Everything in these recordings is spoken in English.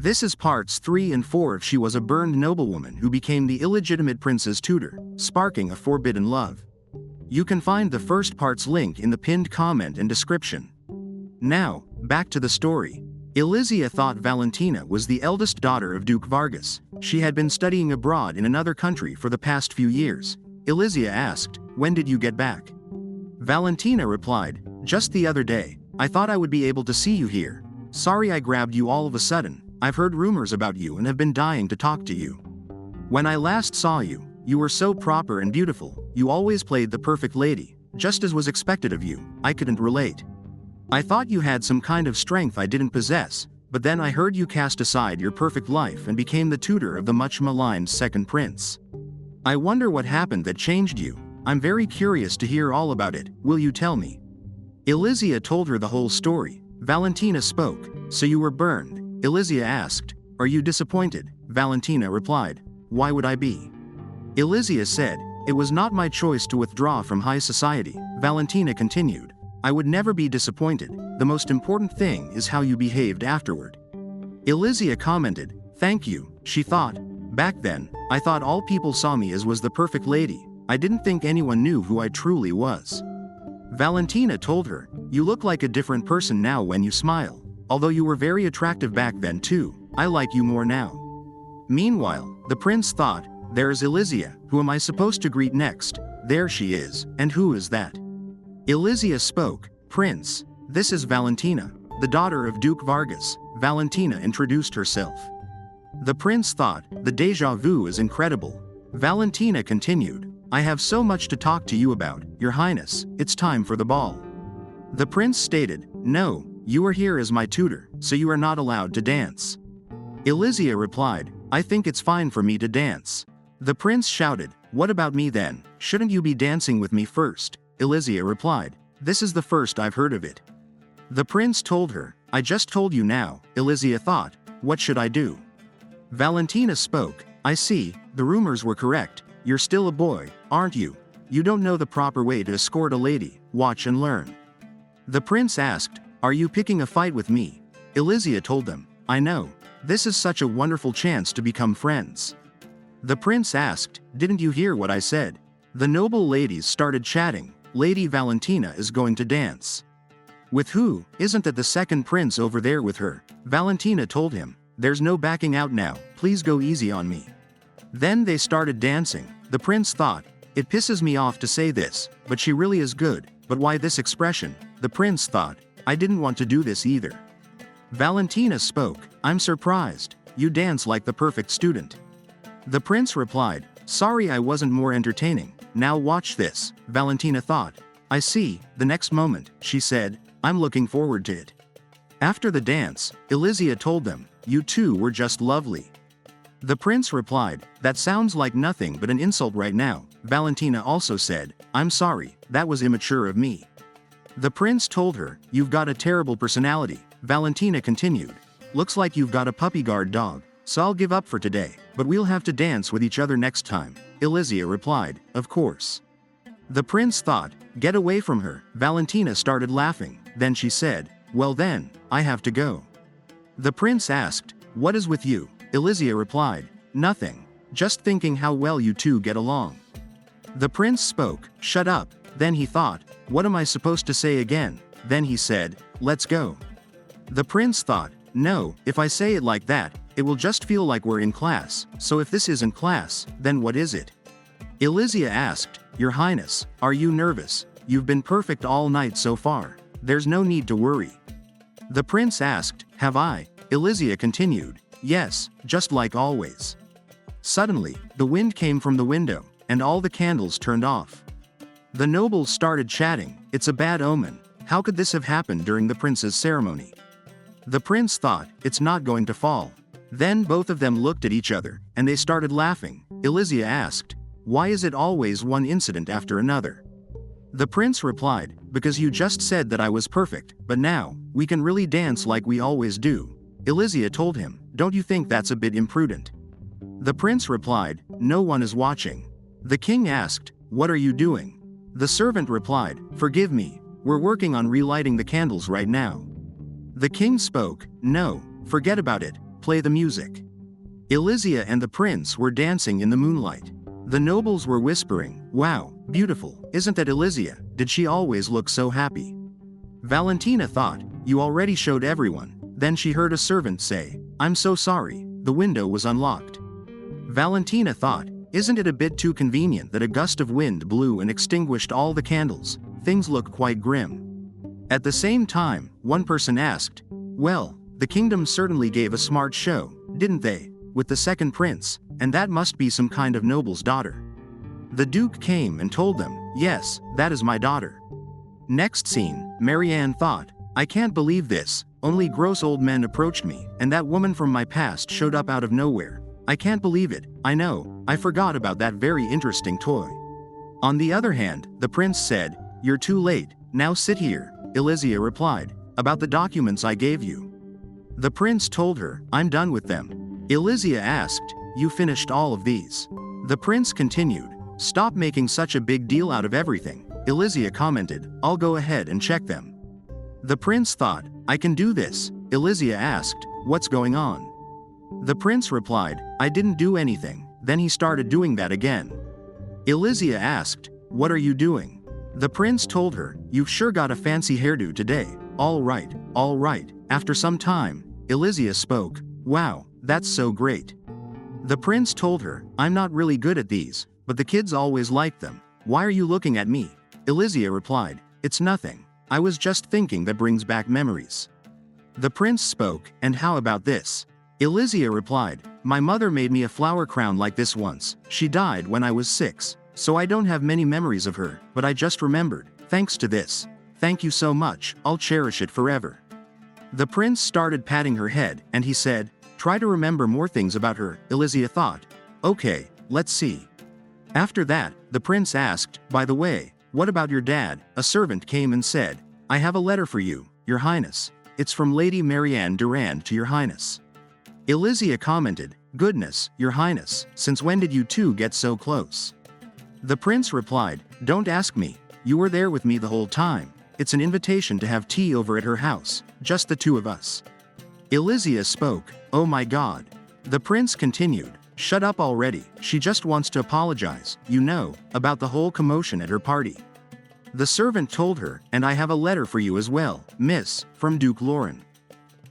This is parts 3 and 4 of She Was a Burned Noblewoman Who Became the Illegitimate Prince's Tutor, Sparking a Forbidden Love. You can find the first part's link in the pinned comment and description. Now, back to the story. Illegia thought Valentina was the eldest daughter of Duke Vargas. She had been studying abroad in another country for the past few years. Illegia asked, "When did you get back?" Valentina replied, "Just the other day. I thought I would be able to see you here. Sorry I grabbed you all of a sudden. I've heard rumors about you and have been dying to talk to you. When I last saw you, you were so proper and beautiful. You always played the perfect lady, just as was expected of you. I couldn't relate. I thought you had some kind of strength I didn't possess, but then I heard you cast aside your perfect life and became the tutor of the much maligned second prince. I wonder what happened that changed you. I'm very curious to hear all about it. Will you tell me?" Illegia told her the whole story. Valentina spoke. "So you were burned?" Illegia asked. "Are you disappointed?" Valentina replied. "Why would I be?" Illegia said, "It was not my choice to withdraw from high society." Valentina continued. "I would never be disappointed. The most important thing is how you behaved afterward." Illegia commented, "Thank you." She thought, "Back then, I thought all people saw me as was the perfect lady. I didn't think anyone knew who I truly was." Valentina told her, "You look like a different person now when you smile. Although you were very attractive back then too, I like you more now." Meanwhile, the prince thought, "There's Illegia. Who am I supposed to greet next? There she is. And who is that?" Illegia spoke. "Prince, this is Valentina, the daughter of Duke Vargas." Valentina introduced herself. The prince thought, "The déjà vu is incredible." Valentina continued, "I have so much to talk to you about, Your Highness. It's time for the ball." The prince stated, "No, you are here as my tutor, so you are not allowed to dance." Illegia replied, "I think it's fine for me to dance." The prince shouted, "What about me then? Shouldn't you be dancing with me first?" Illegia replied, "This is the first I've heard of it." The prince told her, "I just told you now." Illegia thought, "What should I do?" Valentina spoke, "I see, the rumors were correct. You're still a boy, aren't you? You don't know the proper way to escort a lady. Watch and learn." The prince asked, "Are you picking a fight with me?" Illegia told them, "I know. This is such a wonderful chance to become friends." The prince asked, "Didn't you hear what I said?" The noble ladies started chatting. "Lady Valentina is going to dance." "With who? Isn't that the second prince over there with her?" Valentina told him, "There's no backing out now. Please go easy on me." Then they started dancing. The prince thought, "It pisses me off to say this, but she really is good. But why this expression?" The prince thought, "I didn't want to do this either." Valentina spoke, "I'm surprised. You dance like the perfect student." The prince replied, "Sorry I wasn't more entertaining. Now watch this." Valentina thought, "I see." The next moment, she said, "I'm looking forward to it." After the dance, Illegia told them, "You two were just lovely." The prince replied, "That sounds like nothing but an insult right now." Valentina also said, "I'm sorry, that was immature of me." The prince told her, "You've got a terrible personality." Valentina continued, "Looks like you've got a puppy guard dog. So I'll give up for today, but we'll have to dance with each other next time." Illegia replied, "Of course." The prince thought, "Get away from her." Valentina started laughing. Then she said, "Well then, I have to go." The prince asked, "What is with you?" Illegia replied, "Nothing. Just thinking how well you two get along." The prince spoke, "Shut up." Then he thought, "What am I supposed to say again?" Then he said, "Let's go." The prince thought, "No, if I say it like that, it will just feel like we're in class. So if this isn't class, then what is it?" Illegia asked, "Your Highness, are you nervous? You've been perfect all night so far. There's no need to worry." The prince asked, "Have I?" Illegia continued, "Yes, just like always." Suddenly, the wind came from the window, and all the candles turned off. The nobles started chatting, "It's a bad omen. How could this have happened during the prince's ceremony?" The prince thought, "It's not going to fall." Then both of them looked at each other, and they started laughing. Illegia asked, "Why is it always one incident after another?" The prince replied, "Because you just said that I was perfect, but now, we can really dance like we always do." Illegia told him, "Don't you think that's a bit imprudent?" The prince replied, "No one is watching." The king asked, "What are you doing?" The servant replied, "Forgive me. We're working on relighting the candles right now." The king spoke, "No, forget about it. play the music." Elysia and the prince were dancing in the moonlight. The nobles were whispering, "Wow, beautiful, isn't that Elysia? Did she always look so happy?" Valentina thought, "You already showed everyone." Then she heard a servant say, "I'm so sorry, the window was unlocked." Valentina thought, "Isn't it a bit too convenient that a gust of wind blew and extinguished all the candles? Things look quite grim." At the same time, one person asked, "Well, the kingdom certainly gave a smart show, didn't they, with the second prince, and that must be some kind of noble's daughter." The duke came and told them, "Yes, that is my daughter." Next scene, Maryanne thought, "I can't believe this, only gross old men approached me, and that woman from my past showed up out of nowhere. I can't believe it, I know, I forgot about that very interesting toy." On the other hand, the prince said, "You're too late, now sit here." Elysia replied, "About the documents I gave you." The prince told her, "I'm done with them." Elysia asked, "You finished all of these?" The prince continued, "Stop making such a big deal out of everything." Elysia commented, "I'll go ahead and check them." The prince thought, "I can do this." Elysia asked, "What's going on?" The prince replied, "I didn't do anything." Then he started doing that again. Elysia asked, "What are you doing?" The prince told her, "You've sure got a fancy hairdo today." All right, all right." After some time, Elysia spoke, "Wow, that's so great." The prince told her, "I'm not really good at these, but the kids always liked them. Why are you looking at me?" Elysia replied, "It's nothing. I was just thinking that brings back memories." The prince spoke, "And how about this?" Elysia replied, "My mother made me a flower crown like this once. She died when I was 6, so I don't have many memories of her, but I just remembered, thanks to this. Thank you so much, I'll cherish it forever." The prince started patting her head, and he said, "Try to remember more things about her." Elysia thought, "Okay, let's see." After that, the prince asked, "By the way, what about your dad?" A servant came and said, "I have a letter for you, Your Highness. It's from Lady Maryanne Durand to Your Highness." Elysia commented, "Goodness, Your Highness, since when did you two get so close?" The prince replied, "Don't ask me. You were there with me the whole time. It's an invitation to have tea over at her house, just the two of us." Elysia spoke, "Oh my God." The prince continued, "Shut up already, she just wants to apologize, you know, about the whole commotion at her party." The servant told her, "And I have a letter for you as well, miss, from Duke Lorie."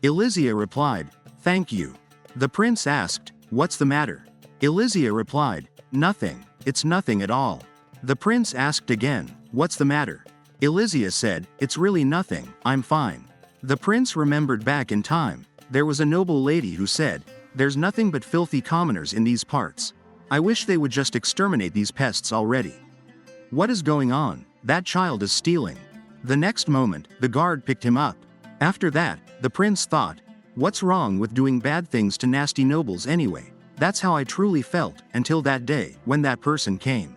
Elysia replied, "Thank you." The prince asked, "What's the matter?" Elysia replied, "Nothing, it's nothing at all." The prince asked again, "What's the matter?" Elysia said, "It's really nothing, I'm fine." The prince remembered back in time. There was a noble lady who said, "There's nothing but filthy commoners in these parts. I wish they would just exterminate these pests already. What is going on? That child is stealing." The next moment, the guard picked him up. After that, the prince thought, "What's wrong with doing bad things to nasty nobles anyway?" That's how I truly felt, until that day, when that person came.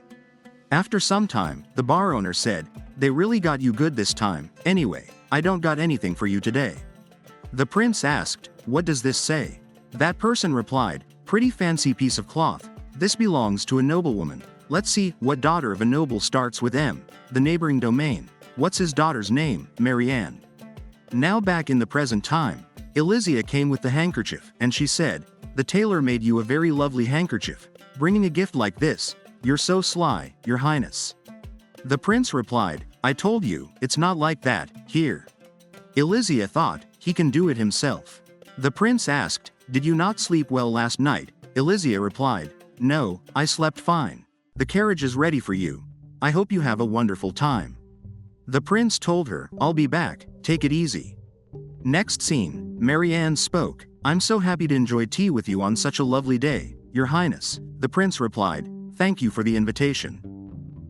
After some time, the bar owner said, "They really got you good this time. Anyway, I don't got anything for you today." The prince asked, "What does this say?" That person replied, "Pretty fancy piece of cloth. This belongs to a noblewoman. Let's see, what daughter of a noble starts with M? The neighboring domain. What's his daughter's name? Maryanne." Now back in the present time, Elysia came with the handkerchief, and she said, "The tailor made you a very lovely handkerchief. Bringing a gift like this, you're so sly, Your Highness." The prince replied, "I told you, it's not like that, here." Elysia thought, he can do it himself. The prince asked, "Did you not sleep well last night?" Elysia replied, "No, I slept fine. The carriage is ready for you. I hope you have a wonderful time." The prince told her, "I'll be back, take it easy." Next scene, Maryanne spoke, "I'm so happy to enjoy tea with you on such a lovely day, Your Highness." The prince replied, "Thank you for the invitation."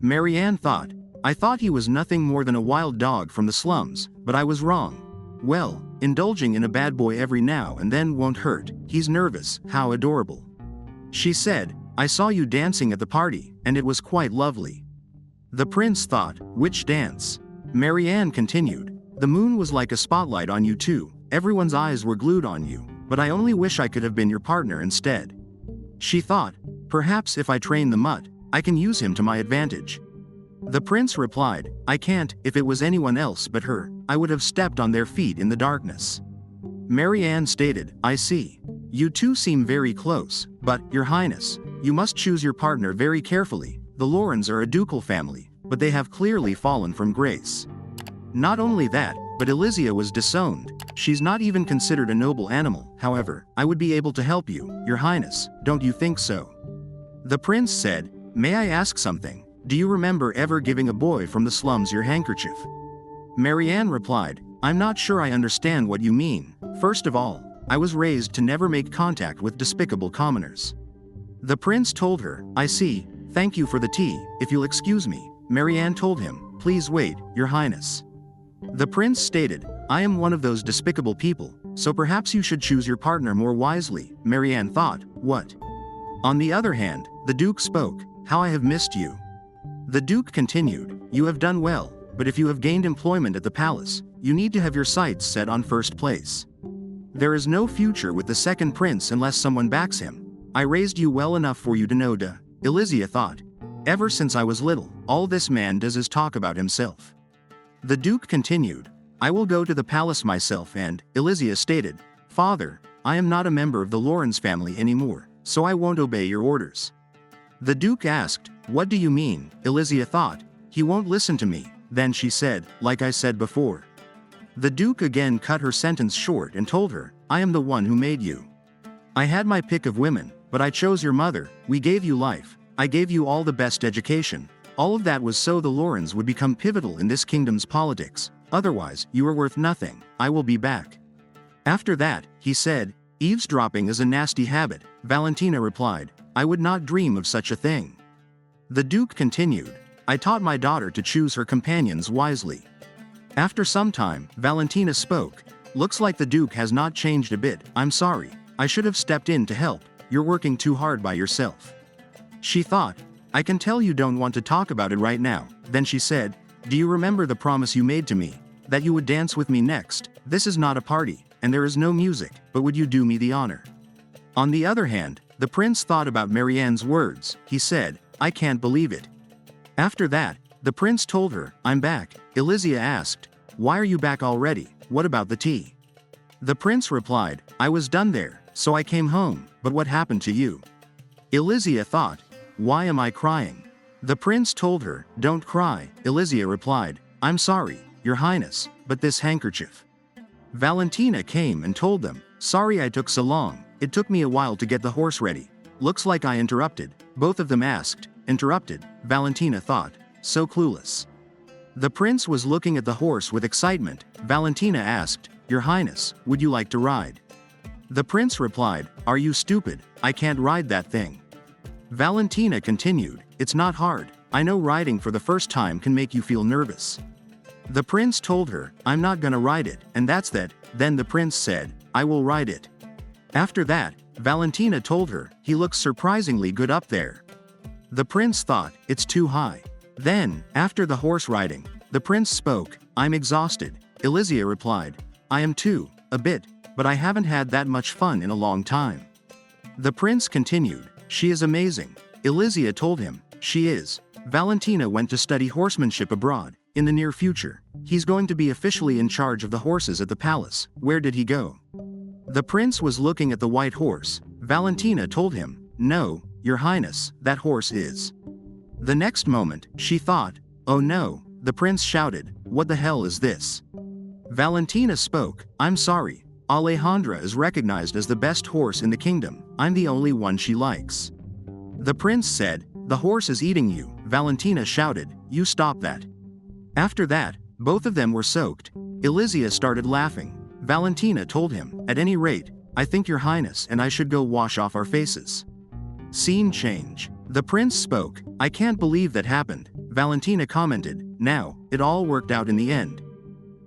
Maryanne thought, "I thought he was nothing more than a wild dog from the slums, but I was wrong. Well, indulging in a bad boy every now and then won't hurt. He's nervous, how adorable." She said, "I saw you dancing at the party, and it was quite lovely." The prince thought, "Which dance?" Maryanne continued, "The moon was like a spotlight on you too. Everyone's eyes were glued on you, but I only wish I could have been your partner instead." She thought, "Perhaps if I train the mutt, I can use him to my advantage." The prince replied, "I can't. If it was anyone else but her, I would have stepped on their feet in the darkness." Maryanne stated, "I see. You two seem very close, but, Your Highness, you must choose your partner very carefully. The Lorens are a ducal family, but they have clearly fallen from grace. Not only that, but Elysia was disowned. She's not even considered a noble animal. However, I would be able to help you, Your Highness, don't you think so? The prince said, May I ask something? Do you remember ever giving a boy from the slums your handkerchief? Maryanne replied, I'm not sure I understand what you mean. First of all, I was raised to never make contact with despicable commoners. The prince told her, I see, thank you for the tea, if you'll excuse me. Maryanne told him, Please wait, Your Highness. The prince stated, I am one of those despicable people, so perhaps you should choose your partner more wisely. Maryanne thought, what? On the other hand, the Duke spoke, How I have missed you. The Duke continued, You have done well, but if you have gained employment at the palace, you need to have your sights set on first place. There is no future with the second prince unless someone backs him. I raised you well enough for you to know Elysia thought. Ever since I was little, all this man does is talk about himself. The Duke continued, I will go to the palace myself and, Elysia stated, Father, I am not a member of the Lorens family anymore, so I won't obey your orders. The Duke asked, What do you mean? Elysia thought, He won't listen to me. Then she said, Like I said before. The Duke again cut her sentence short and told her, I am the one who made you. I had my pick of women, but I chose your mother. We gave you life. I gave you all the best education. All of that was so the Lorens would become pivotal in this kingdom's politics. Otherwise, you are worth nothing. I will be back. After that, he said, Eavesdropping is a nasty habit. Valentina replied, I would not dream of such a thing. The Duke continued, I taught my daughter to choose her companions wisely. After some time, Valentina spoke, Looks like the Duke has not changed a bit. I'm sorry. I should have stepped in to help. You're working too hard by yourself. She thought, I can tell you don't want to talk about it right now. Then she said, Do you remember the promise you made to me? That you would dance with me next? This is not a party, and there is no music, but would you do me the honor? On the other hand, the prince thought about Maryanne's words. He said, I can't believe it. After that, the prince told her, I'm back. Elysia asked, Why are you back already? What about the tea? The prince replied, I was done there, so I came home, but what happened to you? Elysia thought, Why am I crying? The prince told her, Don't cry. Elysia replied, I'm sorry, Your Highness, but this handkerchief. Valentina came and told them, Sorry I took so long, it took me a while to get the horse ready. Looks like I interrupted. Both of them asked, Interrupted? Valentina thought, so clueless. The prince was looking at the horse with excitement. Valentina asked, Your Highness, would you like to ride? The prince replied, Are you stupid? I can't ride that thing. Valentina continued, It's not hard. I know riding for the first time can make you feel nervous. The prince told her, I'm not gonna ride it, and that's that. Then the prince said, I will ride it. After that, Valentina told her, He looks surprisingly good up there. The prince thought, It's too high. Then, after the horse riding, the prince spoke, I'm exhausted. Elysia replied, I am too, a bit, but I haven't had that much fun in a long time. The prince continued, She is amazing. Elysia told him, She is. Valentina went to study horsemanship abroad. In the near future, he's going to be officially in charge of the horses at the palace. Where did he go? The prince was looking at the white horse. Valentina told him, No, Your Highness, that horse is. The next moment, she thought, Oh no, the prince shouted, What the hell is this? Valentina spoke, I'm sorry. Alejandra is recognized as the best horse in the kingdom. I'm the only one she likes. The prince said, The horse is eating you. Valentina shouted, You stop that. After that, both of them were soaked. Elysia started laughing. Valentina told him, At any rate, I think Your Highness and I should go wash off our faces. Scene change. The prince spoke, I can't believe that happened. Valentina commented, Now, it all worked out in the end.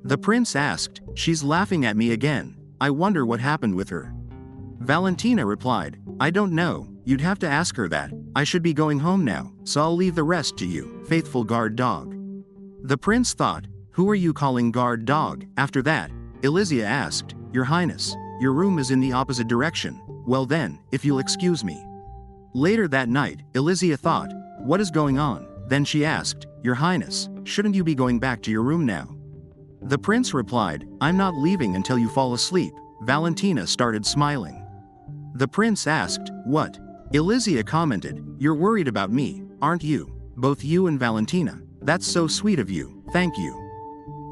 The prince asked, She's laughing at me again. I wonder what happened with her. Valentina replied, I don't know, you'd have to ask her that. I should be going home now, so I'll leave the rest to you, faithful guard dog. The prince thought, Who are you calling guard dog? After that, Elysia asked, Your Highness, your room is in the opposite direction. Well then, if you'll excuse me. Later that night, Elysia thought, What is going on? Then she asked, Your Highness, shouldn't you be going back to your room now? The prince replied, I'm not leaving until you fall asleep. Valentina started smiling. The prince asked, "What?" Illegia commented, "You're worried about me, aren't you? Both you and Valentina. That's so sweet of you, thank you."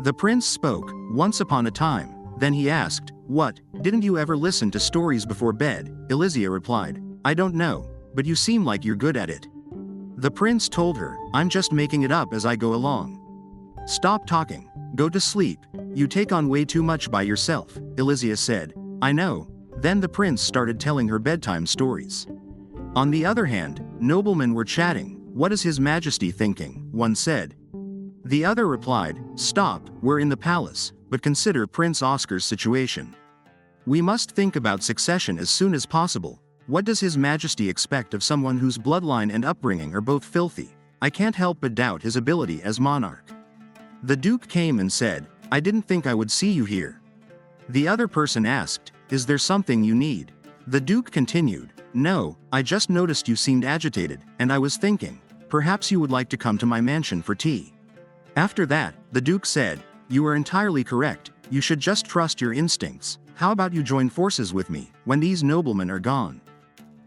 The prince spoke, "Once upon a time." Then he asked, "What, didn't you ever listen to stories before bed?" Illegia replied, "I don't know, but you seem like you're good at it." The prince told her, "I'm just making it up as I go along." "Stop talking. Go to sleep. You take on way too much by yourself," Illegia said. "I know." Then the prince started telling her bedtime stories. On the other hand, noblemen were chatting. "What is His Majesty thinking?" one said. The other replied, "Stop, we're in the palace, but consider Prince Oscar's situation. We must think about succession as soon as possible. What does His Majesty expect of someone whose bloodline and upbringing are both filthy? I can't help but doubt his ability as monarch." The Duke came and said, "I didn't think I would see you here." The other person asked, "Is there something you need?" The Duke continued, "No, I just noticed you seemed agitated, and I was thinking, perhaps you would like to come to my mansion for tea." After that, the Duke said, "You are entirely correct, you should just trust your instincts. How about you join forces with me, when these noblemen are gone?"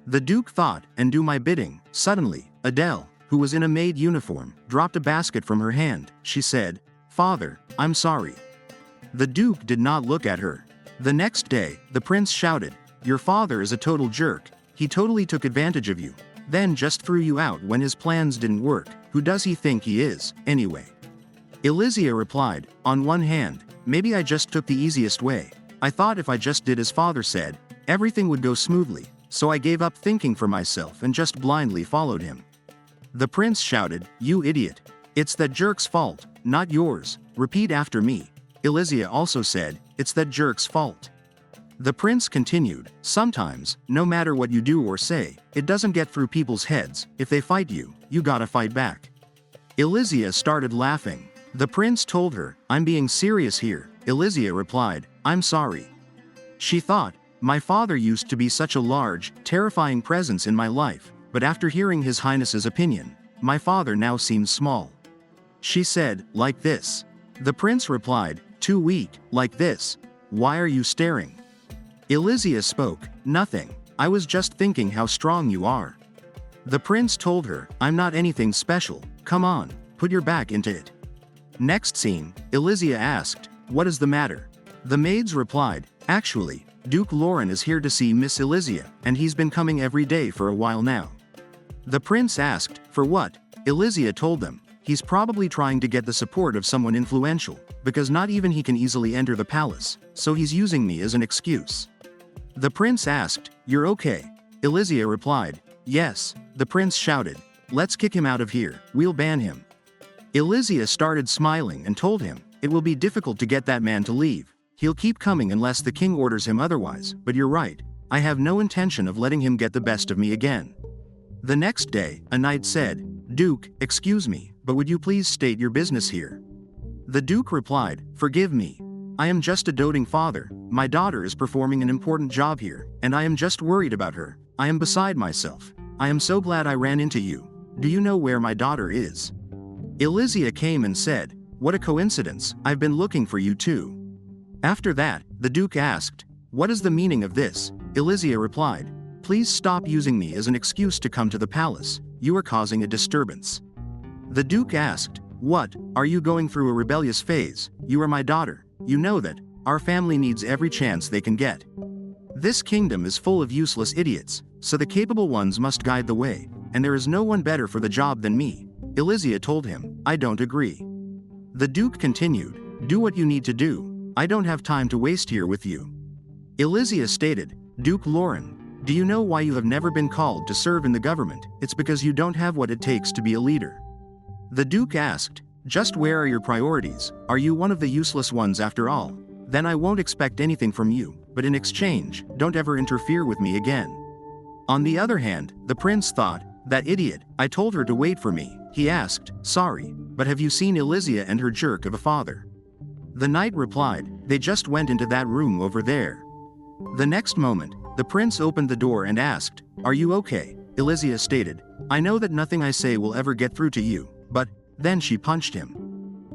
The Duke thought, "And do my bidding." Suddenly, Adele, who was in a maid uniform, dropped a basket from her hand. She said, "Father, I'm sorry." The Duke did not look at her. The next day, the prince shouted, "Your father is a total jerk. He totally took advantage of you, then just threw you out when his plans didn't work. Who does he think he is, anyway?" Illegia replied, "On one hand, maybe I just took the easiest way. I thought if I just did as father said, everything would go smoothly, so I gave up thinking for myself and just blindly followed him." The prince shouted, "You idiot. It's that jerk's fault, not yours. Repeat after me." Illegia also said, "It's that jerk's fault." The prince continued, "Sometimes, no matter what you do or say, it doesn't get through people's heads. If they fight you, you gotta fight back." Illegia started laughing. The prince told her, "I'm being serious here." Illegia replied, "I'm sorry." She thought, "My father used to be such a large, terrifying presence in my life, but after hearing His Highness's opinion, my father now seems small." She said, "Like this." The prince replied, "Too weak, like this. Why are you staring?" Illegia spoke, "Nothing. I was just thinking how strong you are." The prince told her, "I'm not anything special. Come on, put your back into it." Next scene, Illegia asked, "What is the matter?" The maids replied, "Actually, Duke Lorie is here to see Miss Illegia, and he's been coming every day for a while now." The prince asked, "For what?" Illegia told them, "He's probably trying to get the support of someone influential, because not even he can easily enter the palace, so he's using me as an excuse." The prince asked, "You're okay?" Illegia replied, "Yes." The prince shouted, "Let's kick him out of here, we'll ban him." Illegia started smiling and told him, "It will be difficult to get that man to leave. He'll keep coming unless the king orders him otherwise, but you're right. I have no intention of letting him get the best of me again." The next day, a knight said, "Duke, excuse me, but would you please state your business here?" The Duke replied, "Forgive me. I am just a doting father. My daughter is performing an important job here, and I am just worried about her. I am beside myself. I am so glad I ran into you. Do you know where my daughter is?" Illegia came and said, "What a coincidence, I've been looking for you too." After that, the Duke asked, "What is the meaning of this?" Illegia replied, "Please stop using me as an excuse to come to the palace. You are causing a disturbance." The Duke asked, "What, are you going through a rebellious phase? You are my daughter. You know that. Our family needs every chance they can get. This kingdom is full of useless idiots, so the capable ones must guide the way, and there is no one better for the job than me." Illegia told him, "I don't agree." The Duke continued, "Do what you need to do. I don't have time to waste here with you." Illegia stated, "Duke Lorie, do you know why you have never been called to serve in the government? It's because you don't have what it takes to be a leader." The Duke asked, "Just where are your priorities? Are you one of the useless ones after all? Then I won't expect anything from you, but in exchange, don't ever interfere with me again." On the other hand, the prince thought, "That idiot, I told her to wait for me." He asked, "Sorry, but have you seen Illegia and her jerk of a father?" The knight replied, "They just went into that room over there." The next moment, the prince opened the door and asked, "Are you okay?" Illegia stated, "I know that nothing I say will ever get through to you, but..." Then she punched him.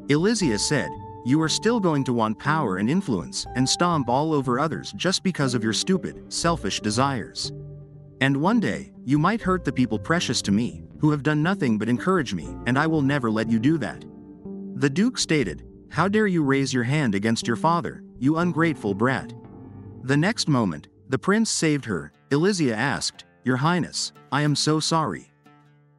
Illegia said, You are still going to want power and influence and stomp all over others just because of your stupid, selfish desires. And one day, you might hurt the people precious to me, who have done nothing but encourage me, and I will never let you do that." The Duke stated, "How dare you raise your hand against your father, you ungrateful brat." The next moment, the prince saved her. Illegia asked, "Your Highness, I am so sorry."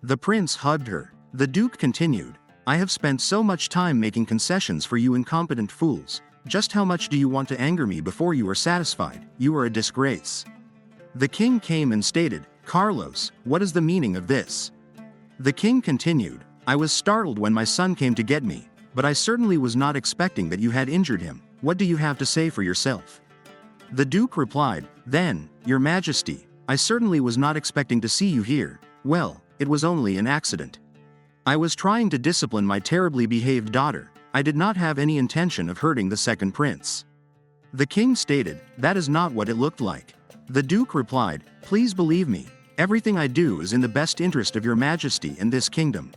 The prince hugged her. The Duke continued, "I have spent so much time making concessions for you incompetent fools. Just how much do you want to anger me before you are satisfied? You are a disgrace." The king came and stated, "Carlos, what is the meaning of this?" The king continued, "I was startled when my son came to get me, but I certainly was not expecting that you had injured him. What do you have to say for yourself?" The Duke replied, "Then, Your Majesty, I certainly was not expecting to see you here. Well, it was only an accident. I was trying to discipline my terribly behaved daughter. I did not have any intention of hurting the second prince." The king stated, "That is not what it looked like." The Duke replied, "Please believe me, everything I do is in the best interest of Your Majesty and this kingdom."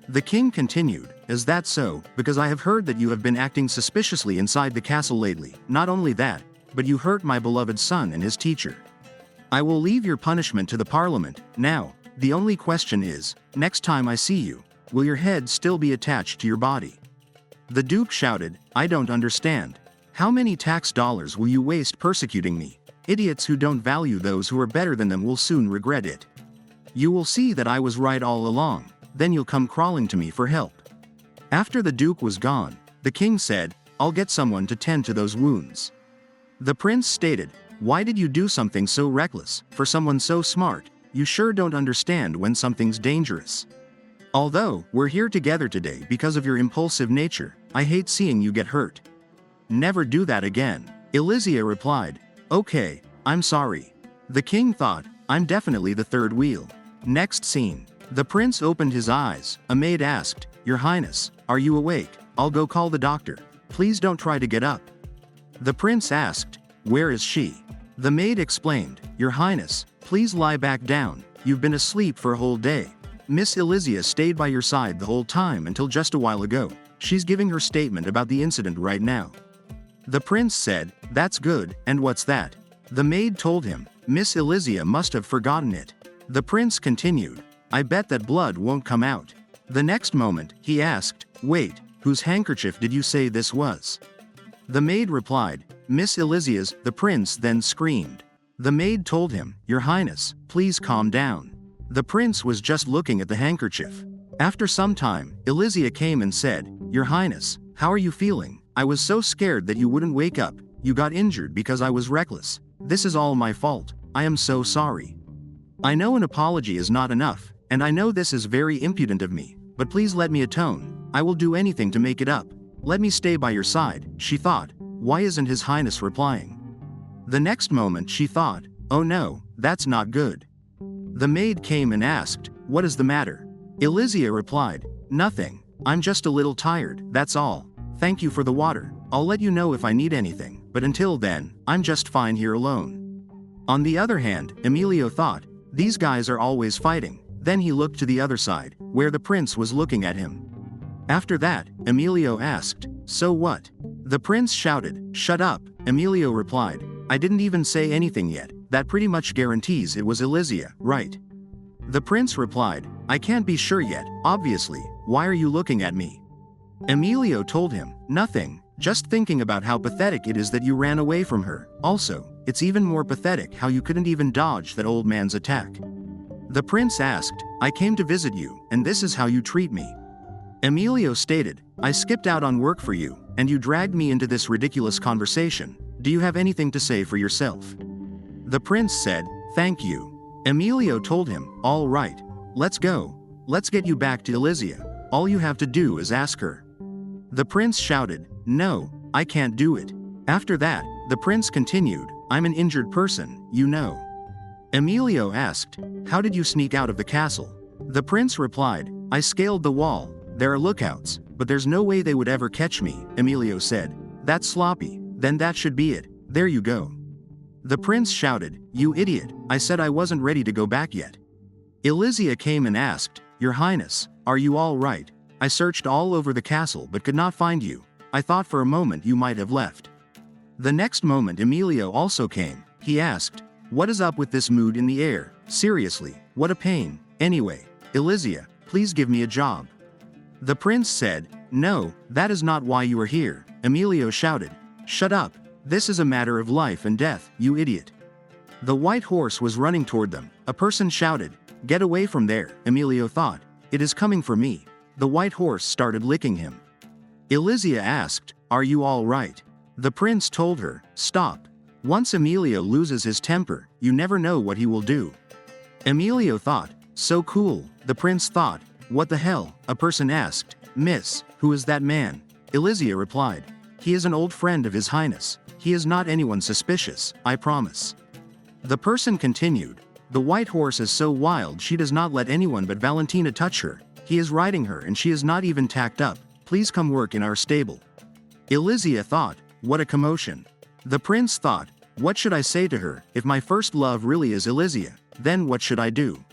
The king continued, "Is that so? Because I have heard that you have been acting suspiciously inside the castle lately. Not only that, but you hurt my beloved son and his teacher. I will leave your punishment to the parliament. Now, the only question is, next time I see you, will your head still be attached to your body?" The Duke shouted, "I don't understand. How many tax dollars will you waste persecuting me? Idiots who don't value those who are better than them will soon regret it. You will see that I was right all along, then you'll come crawling to me for help." After the Duke was gone, the king said, "I'll get someone to tend to those wounds." The prince stated, "Why did you do something so reckless? For someone so smart, you sure don't understand when something's dangerous. Although, we're here together today because of your impulsive nature, I hate seeing you get hurt." "Never do that again." Illegia replied, "Okay, I'm sorry." The king thought, "I'm definitely the third wheel." Next scene. The prince opened his eyes. A maid asked, "Your Highness, are you awake? I'll go call the doctor. Please don't try to get up." The prince asked, "Where is she?" The maid explained, "Your Highness, please lie back down. You've been asleep for a whole day. Miss Illegia stayed by your side the whole time until just a while ago. She's giving her statement about the incident right now." The prince said, "That's good, and what's that?" The maid told him, "Miss Illegia must have forgotten it." The prince continued, "I bet that blood won't come out." The next moment, he asked, "Wait, whose handkerchief did you say this was?" The maid replied, "Miss Illegia's." The prince then screamed. The maid told him, "Your Highness, please calm down." The prince was just looking at the handkerchief. After some time, Illegia came and said, "Your Highness, how are you feeling? I was so scared that you wouldn't wake up. You got injured because I was reckless. This is all my fault. I am so sorry. I know an apology is not enough, and I know this is very impudent of me, but please let me atone. I will do anything to make it up. Let me stay by your side." She thought, "Why isn't His Highness replying?" The next moment she thought, "Oh no, that's not good." The maid came and asked, "What is the matter?" Illegia replied, "Nothing. I'm just a little tired, that's all. Thank you for the water. I'll let you know if I need anything, but until then, I'm just fine here alone." On the other hand, Emilio thought, "These guys are always fighting." Then he looked to the other side, where the prince was looking at him. After that, Emilio asked, "So what?" The prince shouted, "Shut up." Emilio replied, "I didn't even say anything yet. That pretty much guarantees it was Illegia, right?" The prince replied, "I can't be sure yet, obviously. Why are you looking at me?" Emilio told him, "Nothing, just thinking about how pathetic it is that you ran away from her. Also, it's even more pathetic how you couldn't even dodge that old man's attack." The prince asked, "I came to visit you, and this is how you treat me?" Emilio stated, "I skipped out on work for you, and you dragged me into this ridiculous conversation. Do you have anything to say for yourself?" The prince said, "Thank you." Emilio told him, "All right. Let's go. Let's get you back to Illegia. All you have to do is ask her." The prince shouted, "No, I can't do it." After that, the prince continued, "I'm an injured person, you know." Emilio asked, "How did you sneak out of the castle?" The prince replied, "I scaled the wall. There are lookouts, but there's no way they would ever catch me." Emilio said, "That's sloppy. Then that should be it. There you go." The prince shouted, "You idiot, I said I wasn't ready to go back yet." Illegia came and asked, "Your Highness, are you all right? I searched all over the castle but could not find you. I thought for a moment you might have left." The next moment Emilio also came. He asked, "What is up with this mood in the air? Seriously, what a pain. Anyway, Elysia, please give me a job." The prince said, "No, that is not why you are here." Emilio shouted, "Shut up. This is a matter of life and death, you idiot." The white horse was running toward them. A person shouted, "Get away from there." Emilio thought, "It is coming for me." The white horse started licking him. Elysia asked, "Are you all right?" The prince told her, "Stop. Once Emilio loses his temper, you never know what he will do." Emilio thought, "So cool." The prince thought, "What the hell?" A person asked, "Miss, who is that man?" Elysia replied, "He is an old friend of His Highness. He is not anyone suspicious, I promise." The person continued, "The white horse is so wild she does not let anyone but Valentina touch her. He is riding her and she is not even tacked up. Please come work in our stable." Elysia thought, "What a commotion." The prince thought, "What should I say to her? If my first love really is Elysia, then what should I do?"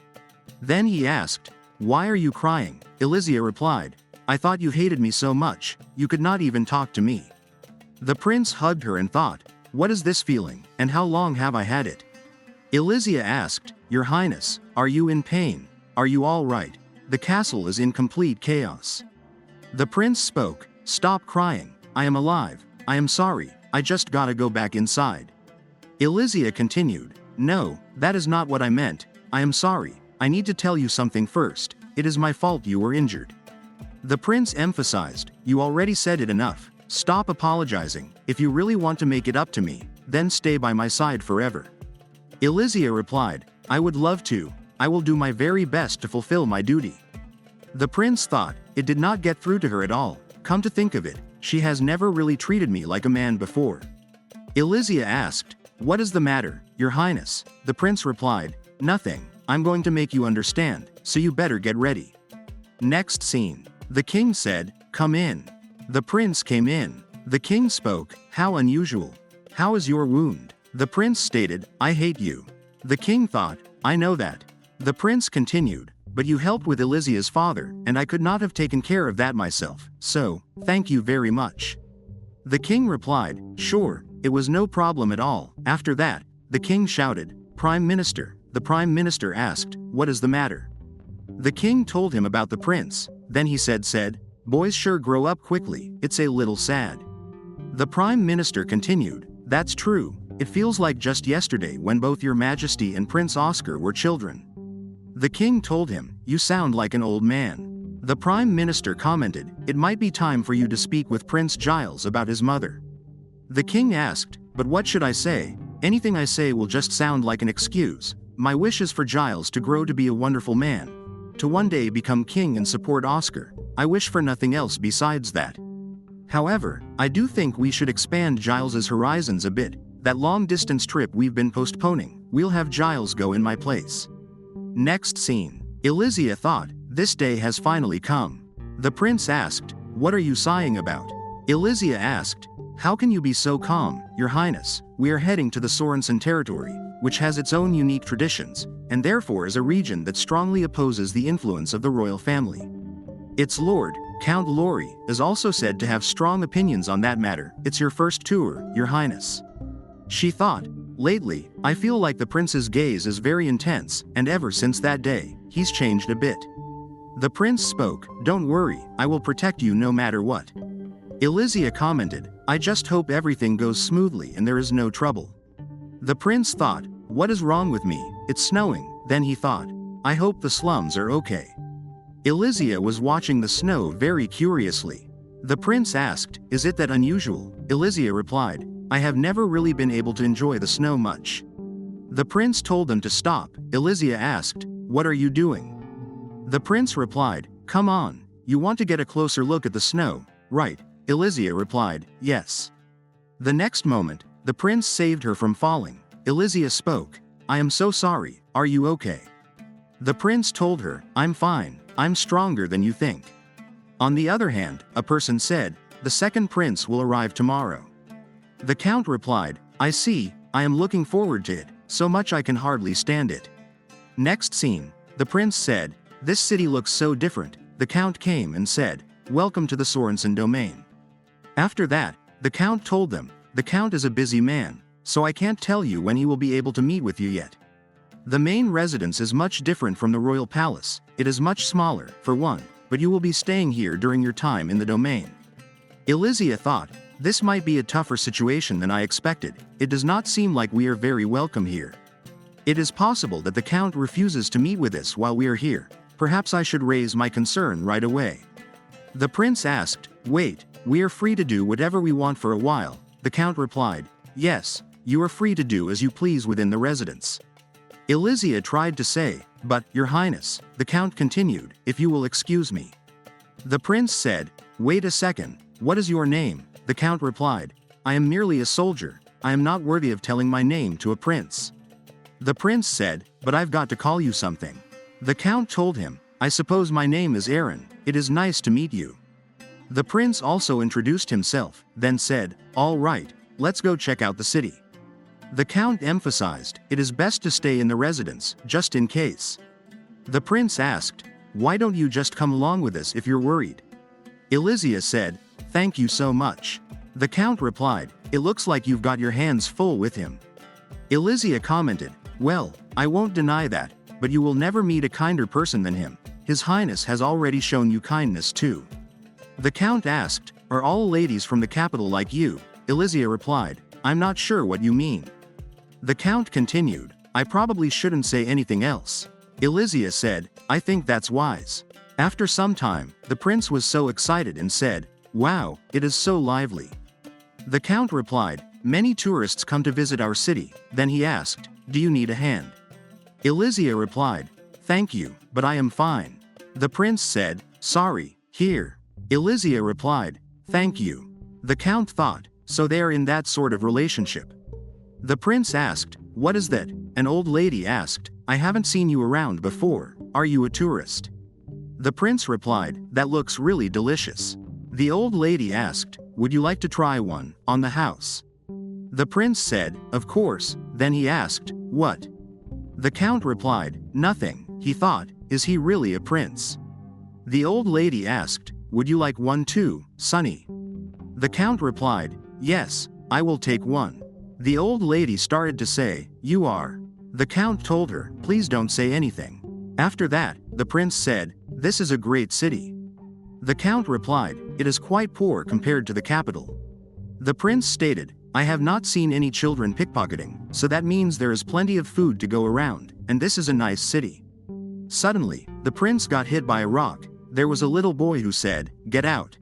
Then he asked, "Why are you crying?" Elysia replied, "I thought you hated me so much, you could not even talk to me." The prince hugged her and thought, "What is this feeling, and how long have I had it?" Elysia asked, "Your Highness, are you in pain? Are you all right? The castle is in complete chaos." The prince spoke, "Stop crying. I am alive. I am sorry. I just gotta go back inside." Elysia continued, "No, that is not what I meant. I am sorry. I need to tell you something first. It is my fault you were injured." The prince emphasized, "You already said it enough. Stop apologizing. If you really want to make it up to me, then stay by my side forever." Elysia replied, "I would love to. I will do my very best to fulfill my duty." The prince thought, it did not get through to her at all. Come to think of it, she has never really treated me like a man before. Elysia asked, "What is the matter, Your Highness?" The prince replied, "Nothing. I'm going to make you understand, so you better get ready." Next scene. The king said, "Come in." The prince came in. The king spoke, "How unusual. How is your wound?" The prince stated, "I hate you." The king thought, "I know that." The prince continued, "But you helped with Elysia's father, and I could not have taken care of that myself, so, thank you very much." The king replied, "Sure, it was no problem at all." After that, the king shouted, "Prime Minister." The prime minister asked, "What is the matter?" The king told him about the prince. Then he said, "Boys sure grow up quickly, it's a little sad." The prime minister continued, "That's true. It feels like just yesterday when both Your Majesty and Prince Oscar were children." The king told him, "You sound like an old man." The prime minister commented, "It might be time for you to speak with Prince Giles about his mother." The king asked, "But what should I say? Anything I say will just sound like an excuse. My wish is for Giles to grow to be a wonderful man. To one day become king and support Oscar. I wish for nothing else besides that. However, I do think we should expand Giles's horizons a bit. That long-distance trip we've been postponing, we'll have Giles go in my place." Next scene. Elysia thought, "This day has finally come." The prince asked, "What are you sighing about?" Elysia asked, "How can you be so calm, Your Highness? We are heading to the Sorenson territory, which has its own unique traditions, and therefore is a region that strongly opposes the influence of the royal family. Its lord, Count Lorie, is also said to have strong opinions on that matter. It's your first tour, Your Highness." She thought, "Lately, I feel like the prince's gaze is very intense, and ever since that day, he's changed a bit." The prince spoke, "Don't worry, I will protect you no matter what." Elysia commented, "I just hope everything goes smoothly and there is no trouble." The prince thought, "What is wrong with me? It's snowing." Then he thought, "I hope the slums are okay." Elysia was watching the snow very curiously. The prince asked, "Is it that unusual?" Elysia replied, "I have never really been able to enjoy the snow much." The prince told them to stop. Elysia asked, "What are you doing?" The prince replied, "Come on, you want to get a closer look at the snow, right?" Elysia replied, "Yes." The next moment, the prince saved her from falling. Elysia spoke, "I am so sorry, are you okay?" The prince told her, "I'm fine, I'm stronger than you think." On the other hand, a person said, "The second prince will arrive tomorrow." The count replied, "I see, I am looking forward to it, so much I can hardly stand it." Next scene, the prince said, "This city looks so different." The count came and said, "Welcome to the Sorenson domain." After that, the Count told them, "The Count is a busy man, so I can't tell you when he will be able to meet with you yet. The main residence is much different from the royal palace. It is much smaller, for one, but you will be staying here during your time in the domain." Elysia thought, "This might be a tougher situation than I expected. It does not seem like we are very welcome here. It is possible that the Count refuses to meet with us while we are here. Perhaps I should raise my concern right away." The prince asked, "Wait, we are free to do whatever we want for a while." The Count replied, "Yes, you are free to do as you please within the residence." Elysia tried to say, "But, Your Highness," the Count continued, "if you will excuse me." The prince said, "Wait a second, what is your name?" The Count replied, "I am merely a soldier. I am not worthy of telling my name to a prince." The prince said, "But I've got to call you something." The Count told him, "I suppose my name is Aaron. It is nice to meet you." The prince also introduced himself, then said, "All right, let's go check out the city." The Count emphasized, "It is best to stay in the residence, just in case." The prince asked, "Why don't you just come along with us if you're worried?" Elysia said, "Thank you so much." The Count replied, "It looks like you've got your hands full with him." Elysia commented, "Well, I won't deny that, but you will never meet a kinder person than him. His Highness has already shown you kindness too." The Count asked, "Are all ladies from the capital like you?" Elysia replied, "I'm not sure what you mean." The Count continued, "I probably shouldn't say anything else." Elysia said, "I think that's wise." After some time, the prince was so excited and said, "Wow, it is so lively." The Count replied, "Many tourists come to visit our city." Then he asked, "Do you need a hand?" Elysia replied, "Thank you, but I am fine." The prince said, "Sorry, here." Elysia replied, "Thank you." The Count thought, so they are in that sort of relationship. The prince asked, "What is that?" An old lady asked, "I haven't seen you around before. Are you a tourist?" The prince replied, "That looks really delicious." The old lady asked, "Would you like to try one, on the house?" The prince said, "Of course." Then he asked, "What?" The Count replied, "Nothing." He thought, "Is he really a prince?" The old lady asked, "Would you like one too, Sonny?" The Count replied, "Yes, I will take one." The old lady started to say, "You are." The Count told her, "Please don't say anything." After that, the prince said, "This is a great city." The Count replied, "It is quite poor compared to the capital." The prince stated, "I have not seen any children pickpocketing, so that means there is plenty of food to go around, and this is a nice city." Suddenly, the prince got hit by a rock. There was a little boy who said, "Get out."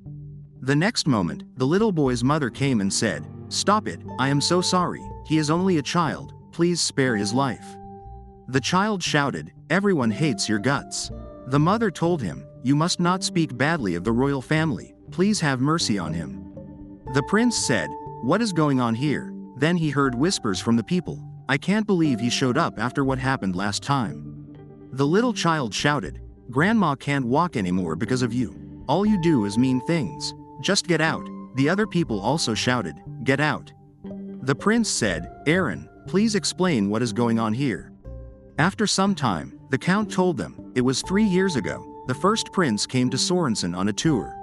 The next moment, the little boy's mother came and said, "Stop it, I am so sorry, he is only a child, please spare his life." The child shouted, "Everyone hates your guts." The mother told him, "You must not speak badly of the royal family, please have mercy on him." The prince said, "What is going on here?" Then he heard whispers from the people, "I can't believe he showed up after what happened last time." The little child shouted, "Grandma can't walk anymore because of you. All you do is mean things. Just get out." The other people also shouted, "Get out." The prince said, "Aaron, please explain what is going on here." After some time, the Count told them, "It was 3 years ago, the first prince came to Sorenson on a tour.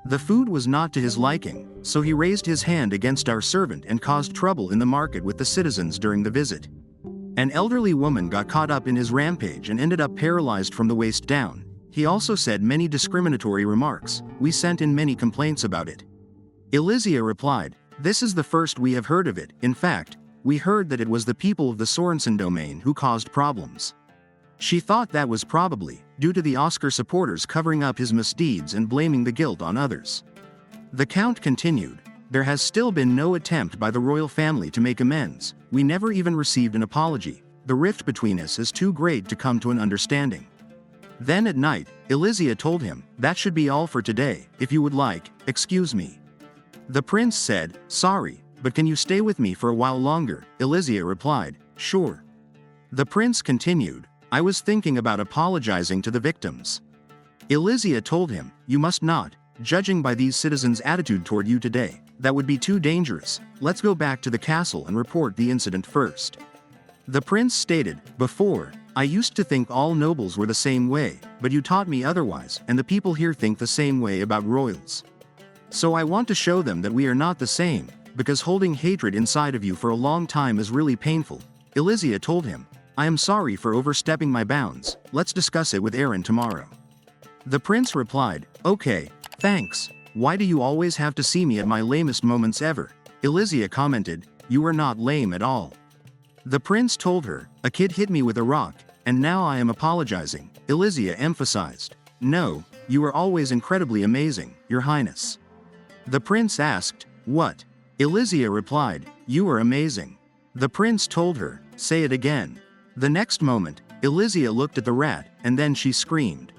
The food was not to his liking, so he raised his hand against our servant and caused trouble in the market with the citizens during the visit. An elderly woman got caught up in his rampage and ended up paralyzed from the waist down. He also said many discriminatory remarks. We sent in many complaints about it." Elysia replied, "This is the first we have heard of it. In fact, we heard that it was the people of the Sorenson domain who caused problems." She thought that was probably due to the Oscar supporters covering up his misdeeds and blaming the guilt on others. The Count continued, "There has still been no attempt by the royal family to make amends. We never even received an apology. The rift between us is too great to come to an understanding." Then at night, Elysia told him, "That should be all for today. If you would like, excuse me." The prince said, "Sorry, but can you stay with me for a while longer?" Elysia replied, "Sure." The prince continued, "I was thinking about apologizing to the victims." Elysia told him, "You must not, judging by these citizens' attitude toward you today. That would be too dangerous. Let's go back to the castle and report the incident first." The prince stated, "Before, I used to think all nobles were the same way, but you taught me otherwise, and the people here think the same way about royals. So I want to show them that we are not the same, because holding hatred inside of you for a long time is really painful. Illegia told him, I am sorry for overstepping my bounds, let's discuss it with Aaron tomorrow. The prince replied, okay, thanks. Why do you always have to see me at my lamest moments ever? Illegia commented, you are not lame at all. The prince told her, a kid hit me with a rock, and now I am apologizing. Illegia emphasized, no, you are always incredibly amazing, your highness. The prince asked, what? Illegia replied, you are amazing. The prince told her, say it again. The next moment, Illegia looked at the rat, and then she screamed.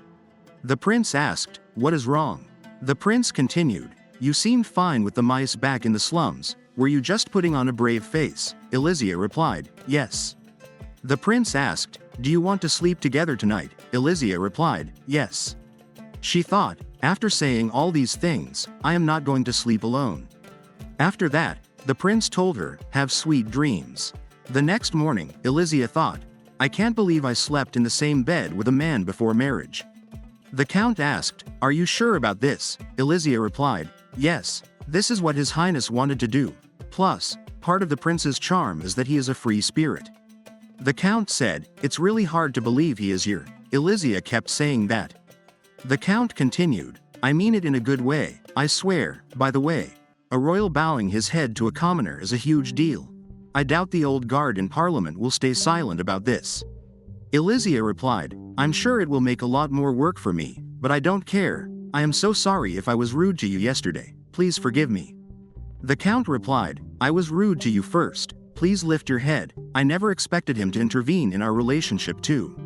The prince asked, what is wrong? The prince continued, you seemed fine with the mice back in the slums, were you just putting on a brave face? Illegia replied, yes. The prince asked, do you want to sleep together tonight? Illegia replied, yes. She thought, after saying all these things, I am not going to sleep alone. After that, the prince told her, have sweet dreams. The next morning, Illegia thought, I can't believe I slept in the same bed with a man before marriage. The count asked, are you sure about this? Illegia replied, yes, this is what his highness wanted to do. Plus, part of the prince's charm is that he is a free spirit. The count said, it's really hard to believe he is here. Illegia kept saying that. The count continued, I mean it in a good way, I swear, by the way. A royal bowing his head to a commoner is a huge deal. I doubt the old guard in Parliament will stay silent about this. Illegia replied, I'm sure it will make a lot more work for me, but I don't care. I am so sorry if I was rude to you yesterday, please forgive me. The count replied, I was rude to you first, please lift your head. I never expected him to intervene in our relationship too.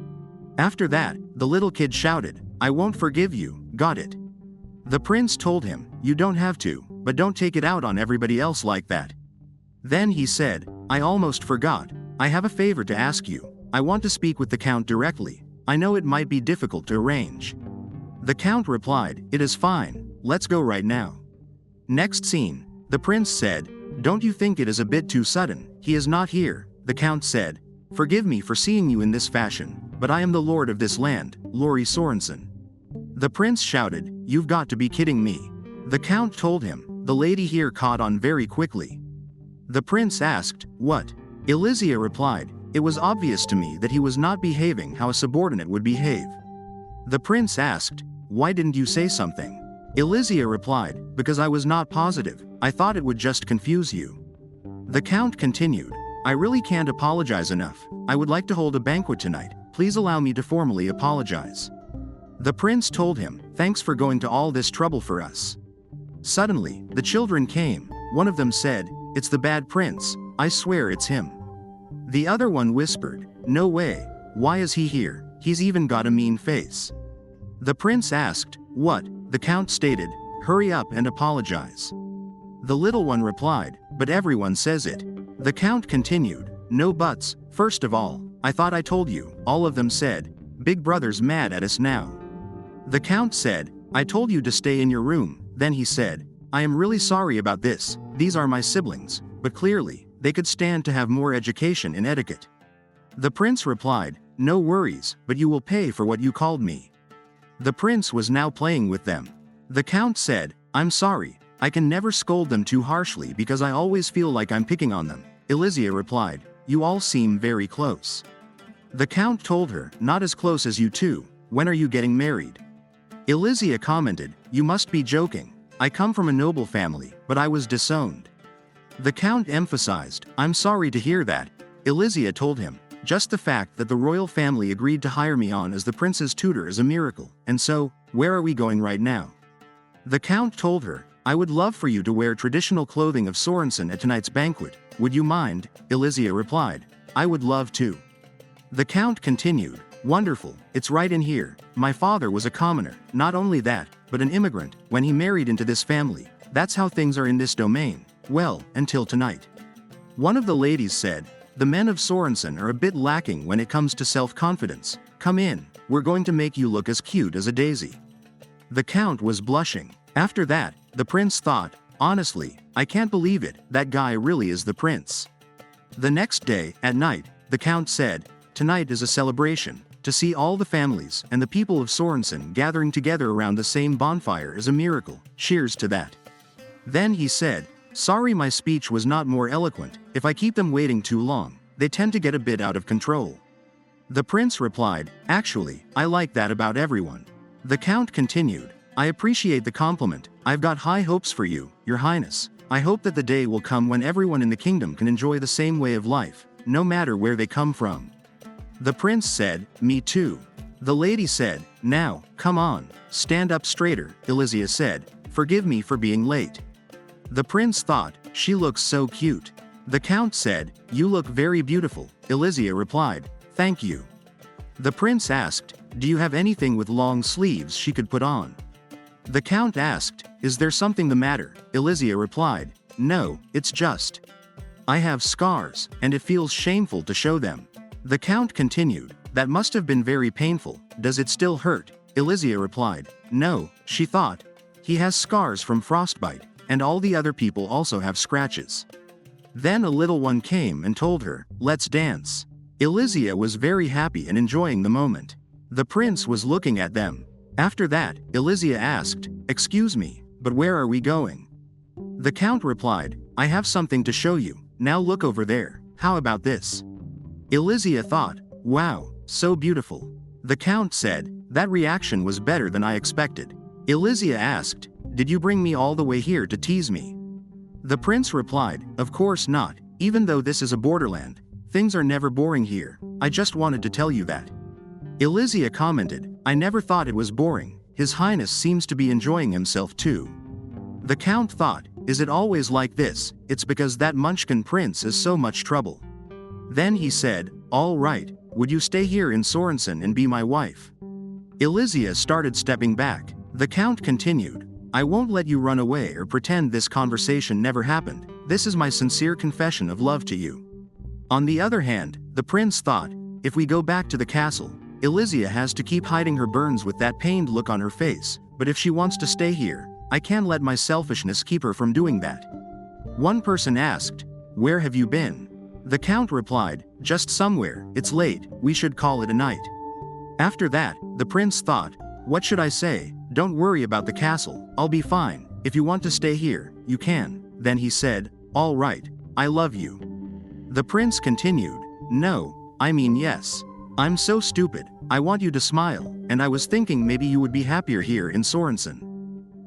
After that, the little kid shouted, I won't forgive you, got it? The prince told him, you don't have to, but don't take it out on everybody else like that. Then he said, I almost forgot, I have a favor to ask you. I want to speak with the count directly. I know it might be difficult to arrange. The count replied, it is fine, let's go right now. Next scene, the prince said, don't you think it is a bit too sudden? He is not here. The count said, forgive me for seeing you in this fashion, but I am the lord of this land, Lorie Sorenson. The prince shouted, you've got to be kidding me. The count told him, the lady here caught on very quickly. The prince asked, what? Illegia replied, it was obvious to me that he was not behaving how a subordinate would behave. The prince asked, why didn't you say something? Illegia replied, because I was not positive, I thought it would just confuse you. The count continued, I really can't apologize enough, I would like to hold a banquet tonight, please allow me to formally apologize. The prince told him, thanks for going to all this trouble for us. Suddenly, the children came, one of them said, it's the bad prince, I swear it's him. The other one whispered, no way, why is he here, he's even got a mean face. The prince asked, what? The count stated, hurry up and apologize. The little one replied, but everyone says it. The count continued, no buts, first of all, I thought I told you, all of them said, big brother's mad at us now. The count said, I told you to stay in your room, then he said, I am really sorry about this, these are my siblings, but clearly, they could stand to have more education in etiquette. The prince replied, no worries, but you will pay for what you called me. The prince was now playing with them. The count said, I'm sorry, I can never scold them too harshly because I always feel like I'm picking on them. Illegia replied, you all seem very close. The count told her, not as close as you two, when are you getting married? Illegia commented, you must be joking, I come from a noble family, but I was disowned. The count emphasized, I'm sorry to hear that. Illegia told him, just the fact that the royal family agreed to hire me on as the prince's tutor is a miracle, and so, where are we going right now? The count told her, I would love for you to wear traditional clothing of Sorenson at tonight's banquet, would you mind? Illegia replied, I would love to. The count continued, wonderful, it's right in here, my father was a commoner, not only that, but an immigrant, when he married into this family, that's how things are in this domain, well, until tonight. One of the ladies said, the men of Sorenson are a bit lacking when it comes to self-confidence, come in, we're going to make you look as cute as a daisy. The count was blushing. After that, the prince thought, honestly, I can't believe it, that guy really is the prince. The next day, at night, the count said, tonight is a celebration, to see all the families and the people of Sorenson gathering together around the same bonfire is a miracle, cheers to that. Then he said, "Sorry, my speech was not more eloquent. If I keep them waiting too long, they tend to get a bit out of control." The prince replied, "Actually, I like that about everyone." The count continued, "I appreciate the compliment. I've got high hopes for you, your highness. I hope that the day will come when everyone in the kingdom can enjoy the same way of life, no matter where they come from." The prince said, "Me too." The lady said, "Now, come on, stand up straighter." Elysia said, "Forgive me for being late." The prince thought, "She looks so cute." The count said, "You look very beautiful." Elysia replied, "Thank you." The prince asked, "Do you have anything with long sleeves she could put on?" The count asked, "Is there something the matter?" Elysia replied, "No, it's just I have scars, and it feels shameful to show them." The count continued, "That must have been very painful. Does it still hurt?" Elysia replied, "No," she thought. "He has scars from frostbite, and all the other people also have scratches." Then a little one came and told her, "Let's dance." Elysia was very happy and enjoying the moment. The prince was looking at them. After that, Elysia asked, "Excuse me, but where are we going?" The count replied, "I have something to show you. Now look over there. How about this?" Elysia thought, "Wow, so beautiful." The count said, "That reaction was better than I expected." Elysia asked, "Did you bring me all the way here to tease me?" The prince replied, "Of course not. Even though this is a borderland, things are never boring here. I just wanted to tell you that." Elysia commented, "I never thought it was boring. His Highness seems to be enjoying himself too." The count thought, "Is it always like this? It's because that Munchkin prince is so much trouble." Then he said, "All right, would you stay here in Sorenson and be my wife?" Elysia started stepping back. The count continued, "I won't let you run away or pretend this conversation never happened. This is my sincere confession of love to you." On the other hand, the prince thought, "If we go back to the castle, Elysia has to keep hiding her burns with that pained look on her face, but if she wants to stay here, I can't let my selfishness keep her from doing that." One person asked, "Where have you been?" The count replied, "Just somewhere. It's late, we should call it a night." After that, the prince thought, "What should I say? Don't worry about the castle, I'll be fine. If you want to stay here, you can." Then he said, "All right, I love you." The prince continued, "No, I mean yes. I'm so stupid. I want you to smile, and I was thinking maybe you would be happier here in Sorenson.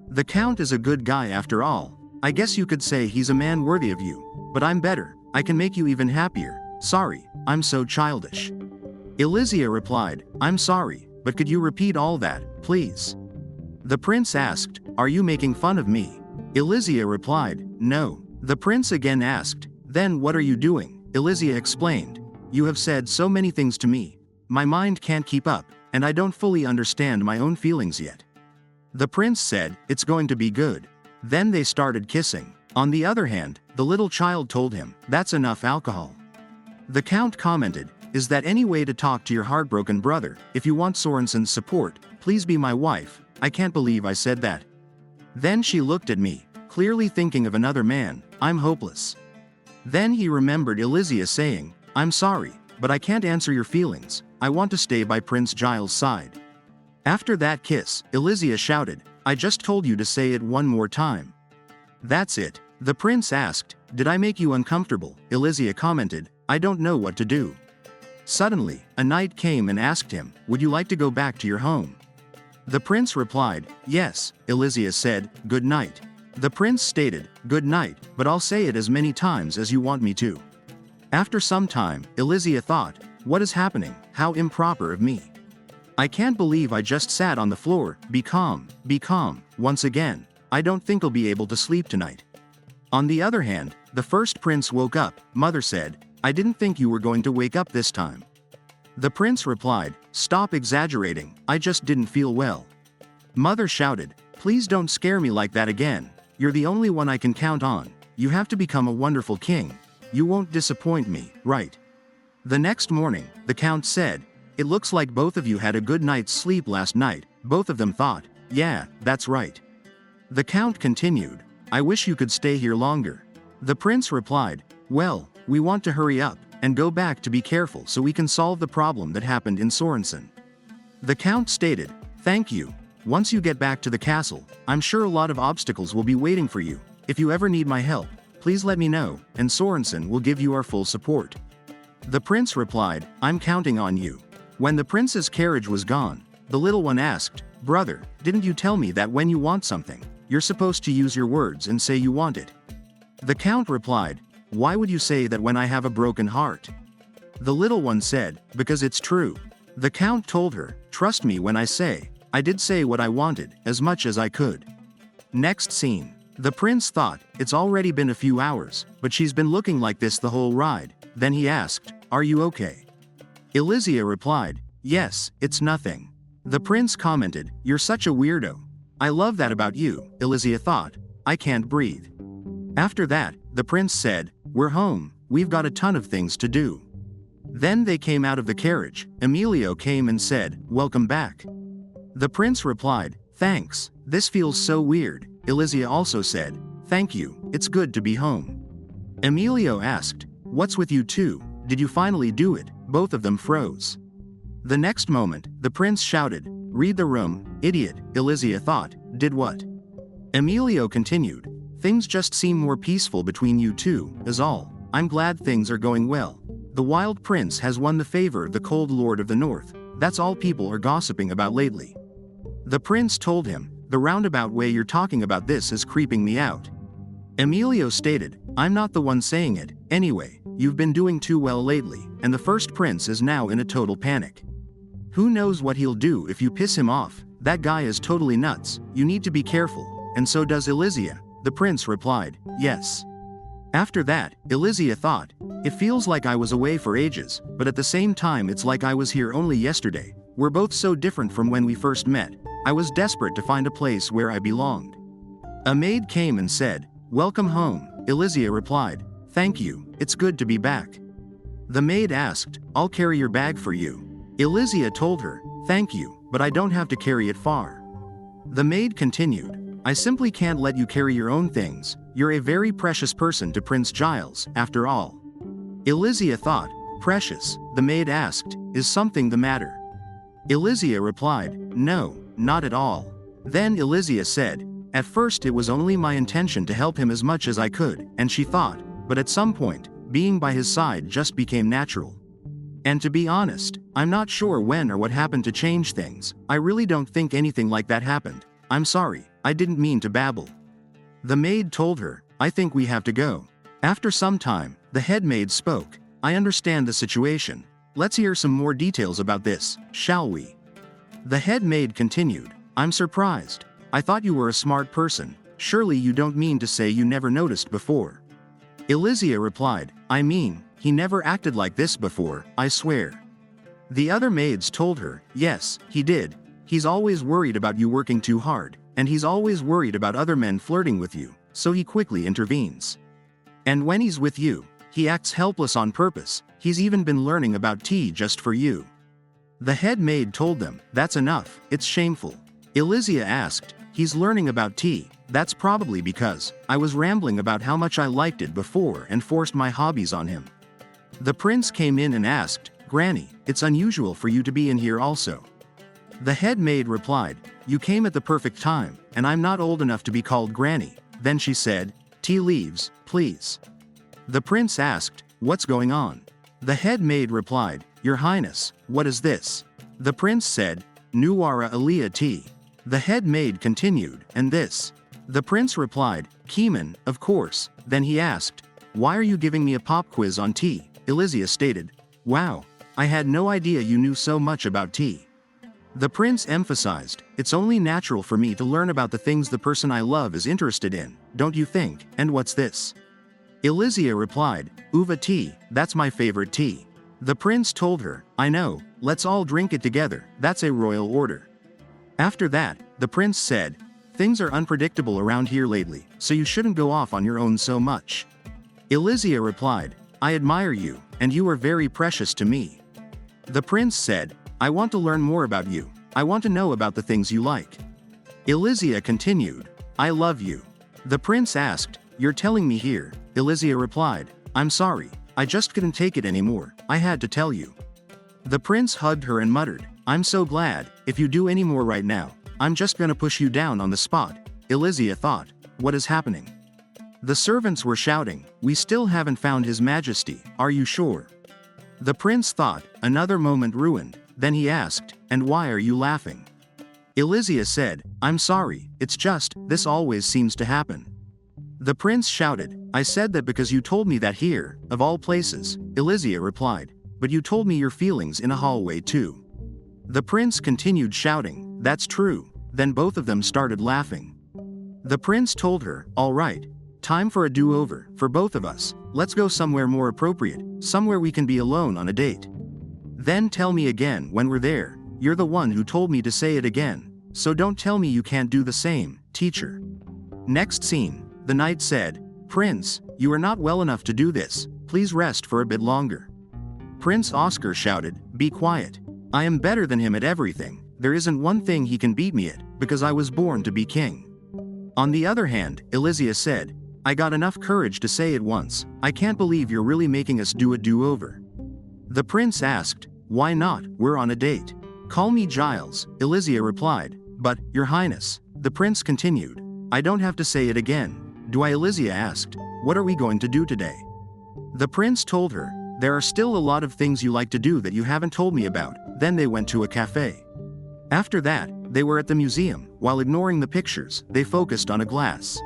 The count is a good guy after all. I guess you could say he's a man worthy of you. But I'm better. I can make you even happier. Sorry, I'm so childish." Elysia replied, "I'm sorry, but could you repeat all that, please?" The prince asked, "Are you making fun of me?" Elysia replied, "No." The prince again asked, "Then what are you doing?" Elysia explained, "You have said so many things to me. My mind can't keep up, and I don't fully understand my own feelings yet." The prince said, "It's going to be good." Then they started kissing. On the other hand, the little child told him, "That's enough alcohol." The count commented, "Is that any way to talk to your heartbroken brother? If you want Sorenson's support, please be my wife." I can't believe I said that. Then she looked at me, clearly thinking of another man. I'm hopeless. Then he remembered Elysia saying, "I'm sorry, but I can't answer your feelings. I want to stay by Prince Giles' side." After that kiss, Elysia shouted, "I just told you to say it one more time." "That's it." The prince asked, "Did I make you uncomfortable?" Elysia commented, "I don't know what to do." Suddenly, a knight came and asked him, "Would you like to go back to your home?" The prince replied, "Yes." Elysia said, "Good night." The prince stated, "Good night, but I'll say it as many times as you want me to." After some time, Elysia thought, "What is happening? How improper of me. I can't believe I just sat on the floor." Be calm, once again. I don't think I'll be able to sleep tonight." On the other hand, the first prince woke up. Mother said, "I didn't think you were going to wake up this time." The prince replied, "Stop exaggerating, I just didn't feel well." Mother shouted, "Please don't scare me like that again. You're the only one I can count on. You have to become a wonderful king. You won't disappoint me, right?" The next morning, the count said, "It looks like both of you had a good night's sleep last night." Both of them thought, "Yeah, that's right." The count continued, "I wish you could stay here longer." The prince replied, "Well, we want to hurry up and go back to be careful so we can solve the problem that happened in Sorenson." The count stated, "Thank you. Once you get back to the castle, I'm sure a lot of obstacles will be waiting for you. If you ever need my help, please let me know, and Sorenson will give you our full support." The prince replied, "I'm counting on you." When the prince's carriage was gone, the little one asked, "Brother, didn't you tell me that when you want something, you're supposed to use your words and say you want it?" The count replied, "Why would you say that when I have a broken heart?" The little one said, "Because it's true." The count told her, "Trust me when I say, I did say what I wanted, as much as I could." Next scene. The prince thought, it's already been a few hours, but she's been looking like this the whole ride. Then he asked, "Are you okay?" Elysia replied, "Yes, it's nothing." The prince commented, "You're such a weirdo. I love that about you." Elysia thought, "I can't breathe." After that, the prince said, "We're home, we've got a ton of things to do." Then they came out of the carriage. Emilio came and said, "Welcome back." The prince replied, "Thanks, this feels so weird." Elysia also said, "Thank you, it's good to be home." Emilio asked, "What's with you two? Did you finally do it?" Both of them froze. The next moment, the prince shouted, "Read the room, idiot." Elysia thought, "Did what?" Emilio continued, "Things just seem more peaceful between you two, is all. I'm glad things are going well. The wild prince has won the favor of the cold lord of the north. That's all people are gossiping about lately." The prince told him, "The roundabout way you're talking about this is creeping me out." Emilio stated, "I'm not the one saying it. Anyway, you've been doing too well lately, and the first prince is now in a total panic. Who knows what he'll do if you piss him off? That guy is totally nuts. You need to be careful, and so does Elysia." The prince replied, "Yes." After that, Elysia thought, "It feels like I was away for ages, but at the same time it's like I was here only yesterday. We're both so different from when we first met. I was desperate to find a place where I belonged." A maid came and said, "Welcome home." Elysia replied, "Thank you, it's good to be back." The maid asked, "I'll carry your bag for you." Elysia told her, "Thank you, but I don't have to carry it far." The maid continued, "I simply can't let you carry your own things. You're a very precious person to Prince Giles, after all." Elysia thought, "Precious?" The maid asked, "Is something the matter?" Elysia replied, "No, not at all." Then Elysia said, "At first it was only my intention to help him as much as I could," and she thought, "But at some point, being by his side just became natural. And to be honest, I'm not sure when or what happened to change things. I really don't think anything like that happened. I'm sorry, I didn't mean to babble." The maid told her, "I think we have to go." After some time, the head maid spoke, "I understand the situation. Let's hear some more details about this, shall we?" The head maid continued, "I'm surprised. I thought you were a smart person. Surely you don't mean to say you never noticed before." Elysia replied, "I mean, he never acted like this before, I swear." The other maids told her, "Yes, he did. He's always worried about you working too hard, and he's always worried about other men flirting with you, so he quickly intervenes. And when he's with you, he acts helpless on purpose. He's even been learning about tea just for you." The head maid told them, "That's enough, it's shameful." Elysia asked, "He's learning about tea. That's probably because I was rambling about how much I liked it before and forced my hobbies on him." The prince came in and asked, "Granny, it's unusual for you to be in here also." The head maid replied, "You came at the perfect time, and I'm not old enough to be called Granny." Then she said, "Tea leaves, please." The prince asked, "What's going on?" The head maid replied, "Your Highness, what is this?" The prince said, "Nuwara Alia tea." The head maid continued, "And this?" The prince replied, "Keeman, of course." Then he asked, "Why are you giving me a pop quiz on tea?" Elysia stated, "Wow, I had no idea you knew so much about tea." The prince emphasized, "It's only natural for me to learn about the things the person I love is interested in, don't you think? And what's this?" Elysia replied, "Uva tea, that's my favorite tea." The prince told her, "I know, let's all drink it together, that's a royal order." After that, the prince said, "Things are unpredictable around here lately, so you shouldn't go off on your own so much." Elysia replied, "I admire you, and you are very precious to me." The prince said, "I want to learn more about you. I want to know about the things you like." Elysia continued, "I love you." The prince asked, "You're telling me here?" Elysia replied, "I'm sorry, I just couldn't take it anymore, I had to tell you." The prince hugged her and muttered, "I'm so glad. If you do any more right now, I'm just gonna push you down on the spot." Elysia thought, "What is happening?" The servants were shouting, "We still haven't found His Majesty, are you sure?" The prince thought, another moment ruined, then he asked, "And why are you laughing?" Illegia said, "I'm sorry, it's just, this always seems to happen." The prince shouted, "I said that because you told me that here, of all places," Illegia replied, "but you told me your feelings in a hallway too." The prince continued shouting, "That's true." Then both of them started laughing. The prince told her, "All right. Time for a do-over, for both of us. Let's go somewhere more appropriate, somewhere we can be alone on a date. Then tell me again when we're there. You're the one who told me to say it again, so don't tell me you can't do the same, teacher." Next scene, the knight said, "Prince, you are not well enough to do this, please rest for a bit longer." Prince Oscar shouted, "Be quiet. I am better than him at everything, there isn't one thing he can beat me at, because I was born to be king." On the other hand, Illegia said, "I got enough courage to say it once, I can't believe you're really making us do a do-over." The prince asked, "Why not, we're on a date." "Call me Giles," Illegia replied, "but, your highness," the prince continued, "I don't have to say it again, do I?" Illegia asked, "What are we going to do today?" The prince told her, "There are still a lot of things you like to do that you haven't told me about." Then they went to a cafe. After that, they were at the museum. While ignoring the pictures, they focused on a glass.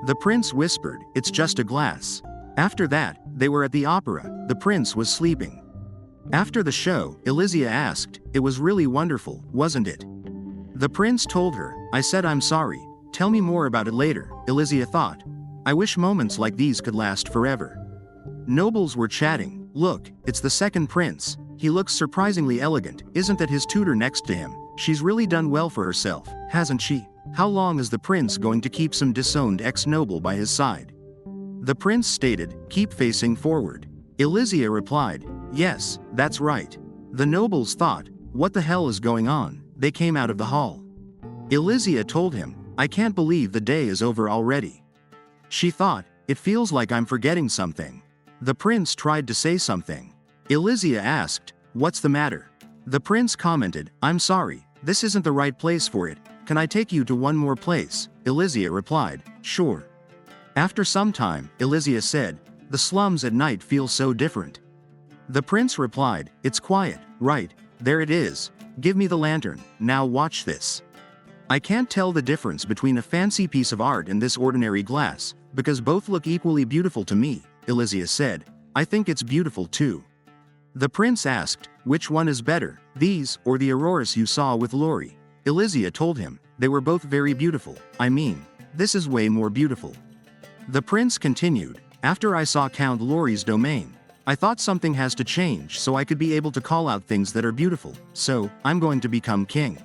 The prince whispered, "It's just a glass." After that, they were at the opera. The prince was sleeping. After the show, Illegia asked, "It was really wonderful, wasn't it?" The prince told her, "I said I'm sorry, tell me more about it later." Illegia thought, "I wish moments like these could last forever." Nobles were chatting. "Look, it's the second prince. He looks surprisingly elegant, isn't that his tutor next to him? She's really done well for herself, hasn't she? How long is the prince going to keep some disowned ex-noble by his side?" The prince stated, "Keep facing forward." Illegia replied, "Yes, that's right." The nobles thought, "What the hell is going on?" They came out of the hall. Illegia told him, "I can't believe the day is over already." She thought, "It feels like I'm forgetting something." The prince tried to say something. Illegia asked, "What's the matter?" The prince commented, "I'm sorry, this isn't the right place for it. Can I take you to one more place?" Illegia replied, "Sure." After some time, Illegia said, "The slums at night feel so different." The prince replied, "It's quiet, right? There it is. Give me the lantern, now watch this." "I can't tell the difference between a fancy piece of art and this ordinary glass, because both look equally beautiful to me," Illegia said. "I think it's beautiful too." The prince asked, "Which one is better, these or the auroras you saw with Lorie?" Illegia told him, "They were both very beautiful, I mean, this is way more beautiful." The prince continued, "After I saw Count Lorie's domain, I thought something has to change so I could be able to call out things that are beautiful, so, I'm going to become king."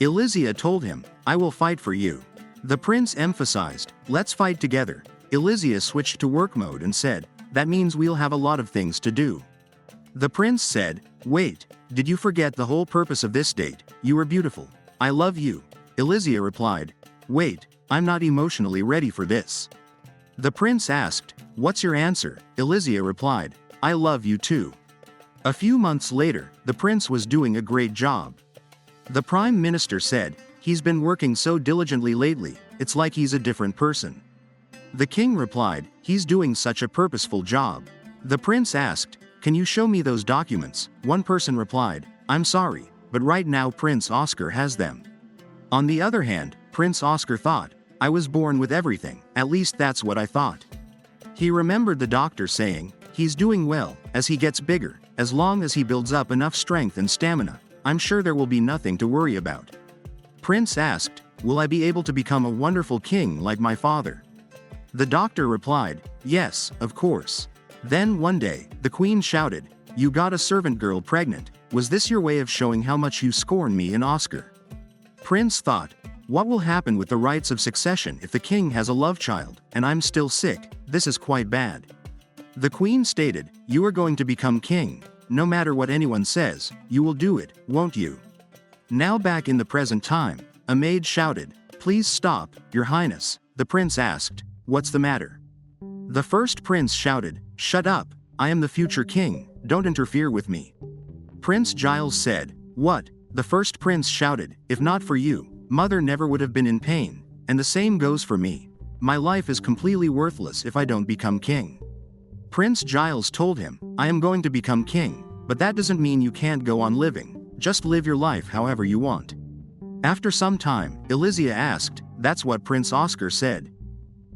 Illegia told him, "I will fight for you." The prince emphasized, "Let's fight together." Illegia switched to work mode and said, "That means we'll have a lot of things to do." The prince said, "Wait, did you forget the whole purpose of this date? You are beautiful. I love you." Illegia replied, "Wait, I'm not emotionally ready for this." The prince asked, "What's your answer?" Illegia replied, "I love you too." A few months later, the prince was doing a great job. The prime minister said, "He's been working so diligently lately, it's like he's a different person." The king replied, "He's doing such a purposeful job." The prince asked, "Can you show me those documents?" One person replied, "I'm sorry, but right now Prince Oscar has them." On the other hand, Prince Oscar thought, "I was born with everything, at least that's what I thought." He remembered the doctor saying, "He's doing well, as he gets bigger, as long as he builds up enough strength and stamina, I'm sure there will be nothing to worry about." Prince asked, "Will I be able to become a wonderful king like my father?" The doctor replied, "Yes, of course." Then one day, the queen shouted, "You got a servant girl pregnant. Was this your way of showing how much you scorn me and Oscar?" Prince thought, "What will happen with the rights of succession if the king has a love child, and I'm still sick? This is quite bad." The queen stated, "You are going to become king. No matter what anyone says, you will do it, won't you?" Now back in the present time, a maid shouted, "Please stop, your highness." The prince asked, "What's the matter?" The first prince shouted, "Shut up, I am the future king, don't interfere with me." Prince Giles said, "What?" The first prince shouted, "If not for you, mother never would have been in pain, and the same goes for me." My life is completely worthless if I don't become king. Prince Giles told him, I am going to become king, but that doesn't mean you can't go on living, just live your life however you want. After some time, Elysia asked, that's what Prince Oscar said.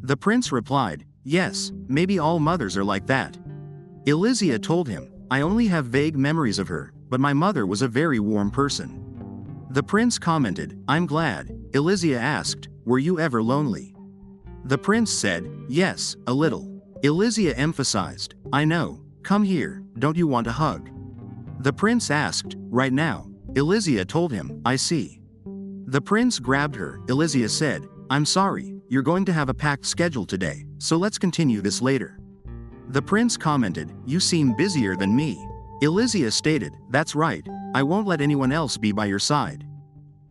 The prince replied, yes, maybe all mothers are like that. Elysia told him, I only have vague memories of her, but my mother was a very warm person. The prince commented, I'm glad. Elysia asked, were you ever lonely? The prince said, yes, a little. Elysia emphasized, I know, come here, don't you want a hug? The prince asked, right now. Elysia told him, I see. The prince grabbed her. Elysia said, I'm sorry, you're going to have a packed schedule today, so let's continue this later. The prince commented, you seem busier than me. Elysia stated, that's right, I won't let anyone else be by your side.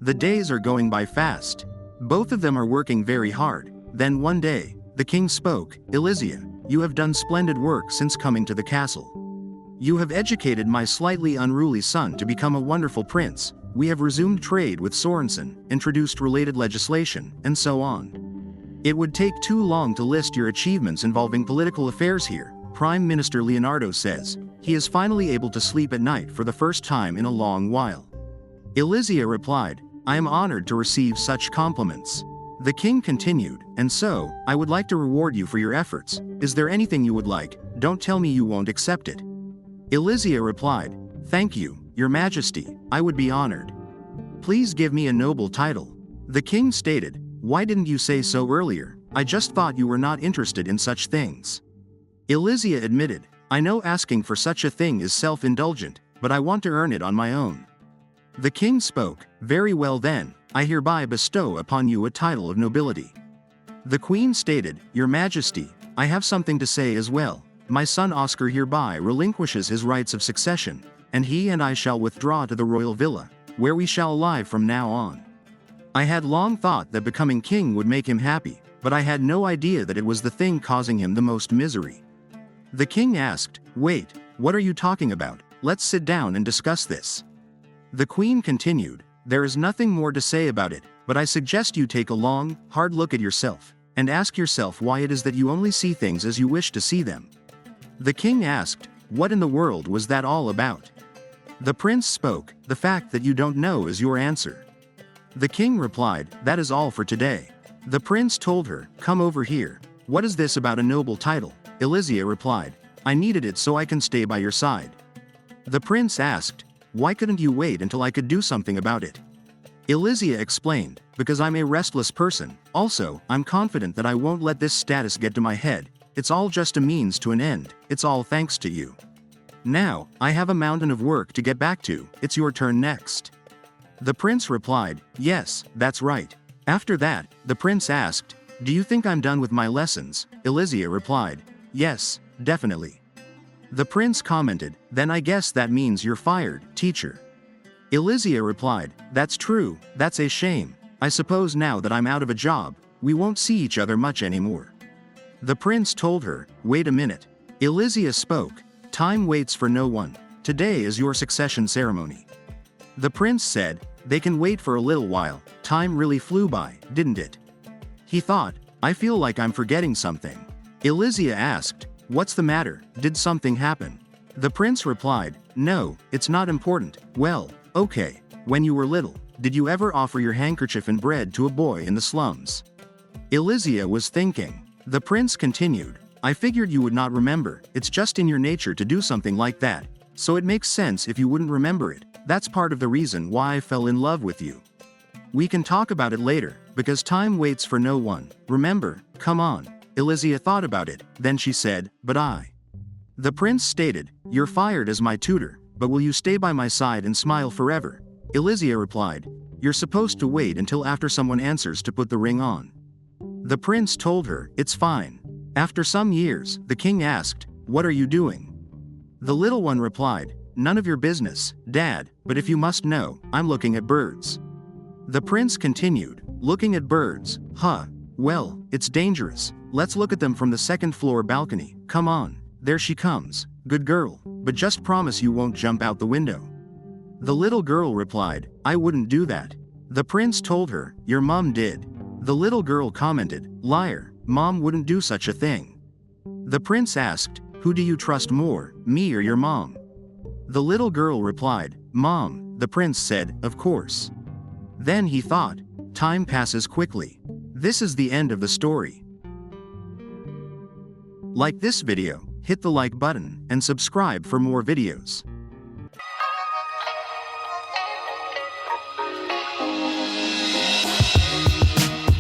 The days are going by fast. Both of them are working very hard. Then one day, the king spoke, Elysia, you have done splendid work since coming to the castle. You have educated my slightly unruly son to become a wonderful prince. We have resumed trade with Sorenson, introduced related legislation, and so on. It would take too long to list your achievements involving political affairs here, Prime Minister Leonardo says. He is finally able to sleep at night for the first time in a long while. Elysia replied, I am honored to receive such compliments. The king continued, and so, I would like to reward you for your efforts. Is there anything you would like? Don't tell me you won't accept it. Elysia replied, thank you, your majesty, I would be honored. Please give me a noble title. The king stated, why didn't you say so earlier? I just thought you were not interested in such things. Elysia admitted, I know asking for such a thing is self-indulgent, but I want to earn it on my own. The king spoke, very well then, I hereby bestow upon you a title of nobility. The queen stated, your majesty, I have something to say as well. My son Oscar hereby relinquishes his rights of succession, and he and I shall withdraw to the royal villa, where we shall live from now on. I had long thought that becoming king would make him happy, but I had no idea that it was the thing causing him the most misery. The king asked, wait, what are you talking about? Let's sit down and discuss this. The queen continued, there is nothing more to say about it, but I suggest you take a long, hard look at yourself, and ask yourself why it is that you only see things as you wish to see them. The king asked, what in the world was that all about? The prince spoke, the fact that you don't know is your answer. The king replied, that is all for today. The prince told her, come over here. What is this about a noble title? Elysia replied, I needed it so I can stay by your side. The prince asked, why couldn't you wait until I could do something about it? Elysia explained, because I'm a restless person. Also, I'm confident that I won't let this status get to my head. It's all just a means to an end. It's all thanks to you. Now, I have a mountain of work to get back to. It's your turn next. The prince replied, yes, that's right. After that, the prince asked, do you think I'm done with my lessons? Elysia replied, yes, definitely. The prince commented, then I guess that means you're fired, teacher. Elysia replied, that's true, that's a shame. I suppose now that I'm out of a job, we won't see each other much anymore. The prince told her, wait a minute. Elysia spoke, time waits for no one. Today is your succession ceremony. The prince said, they can wait for a little while. Time really flew by, didn't it? He thought, I feel like I'm forgetting something. Elysia asked, what's the matter? Did something happen? The prince replied, no, it's not important. Well, okay, when you were little, did you ever offer your handkerchief and bread to a boy in the slums? Elysia was thinking. The prince continued, I figured you would not remember. It's just in your nature to do something like that, so it makes sense if you wouldn't remember it. That's part of the reason why I fell in love with you. We can talk about it later, because time waits for no one. Remember, come on. Elysia thought about it, then she said, but I. The prince stated, you're fired as my tutor, but will you stay by my side and smile forever? Elysia replied, you're supposed to wait until after someone answers to put the ring on. The prince told her, it's fine. After some years, the king asked, what are you doing? The little one replied, none of your business, Dad, but if you must know, I'm looking at birds. The prince continued, looking at birds, huh, well, it's dangerous. Let's look at them from the second floor balcony. Come on, there she comes, good girl, but just promise you won't jump out the window. The little girl replied, I wouldn't do that. The prince told her, your mom did. The little girl commented, liar, Mom wouldn't do such a thing. The prince asked, "Who do you trust more, me or your mom?" The little girl replied, "Mom." The prince said, "Of course." Then he thought, time passes quickly. This is the end of the story. Like this video, hit the like button, and subscribe for more videos.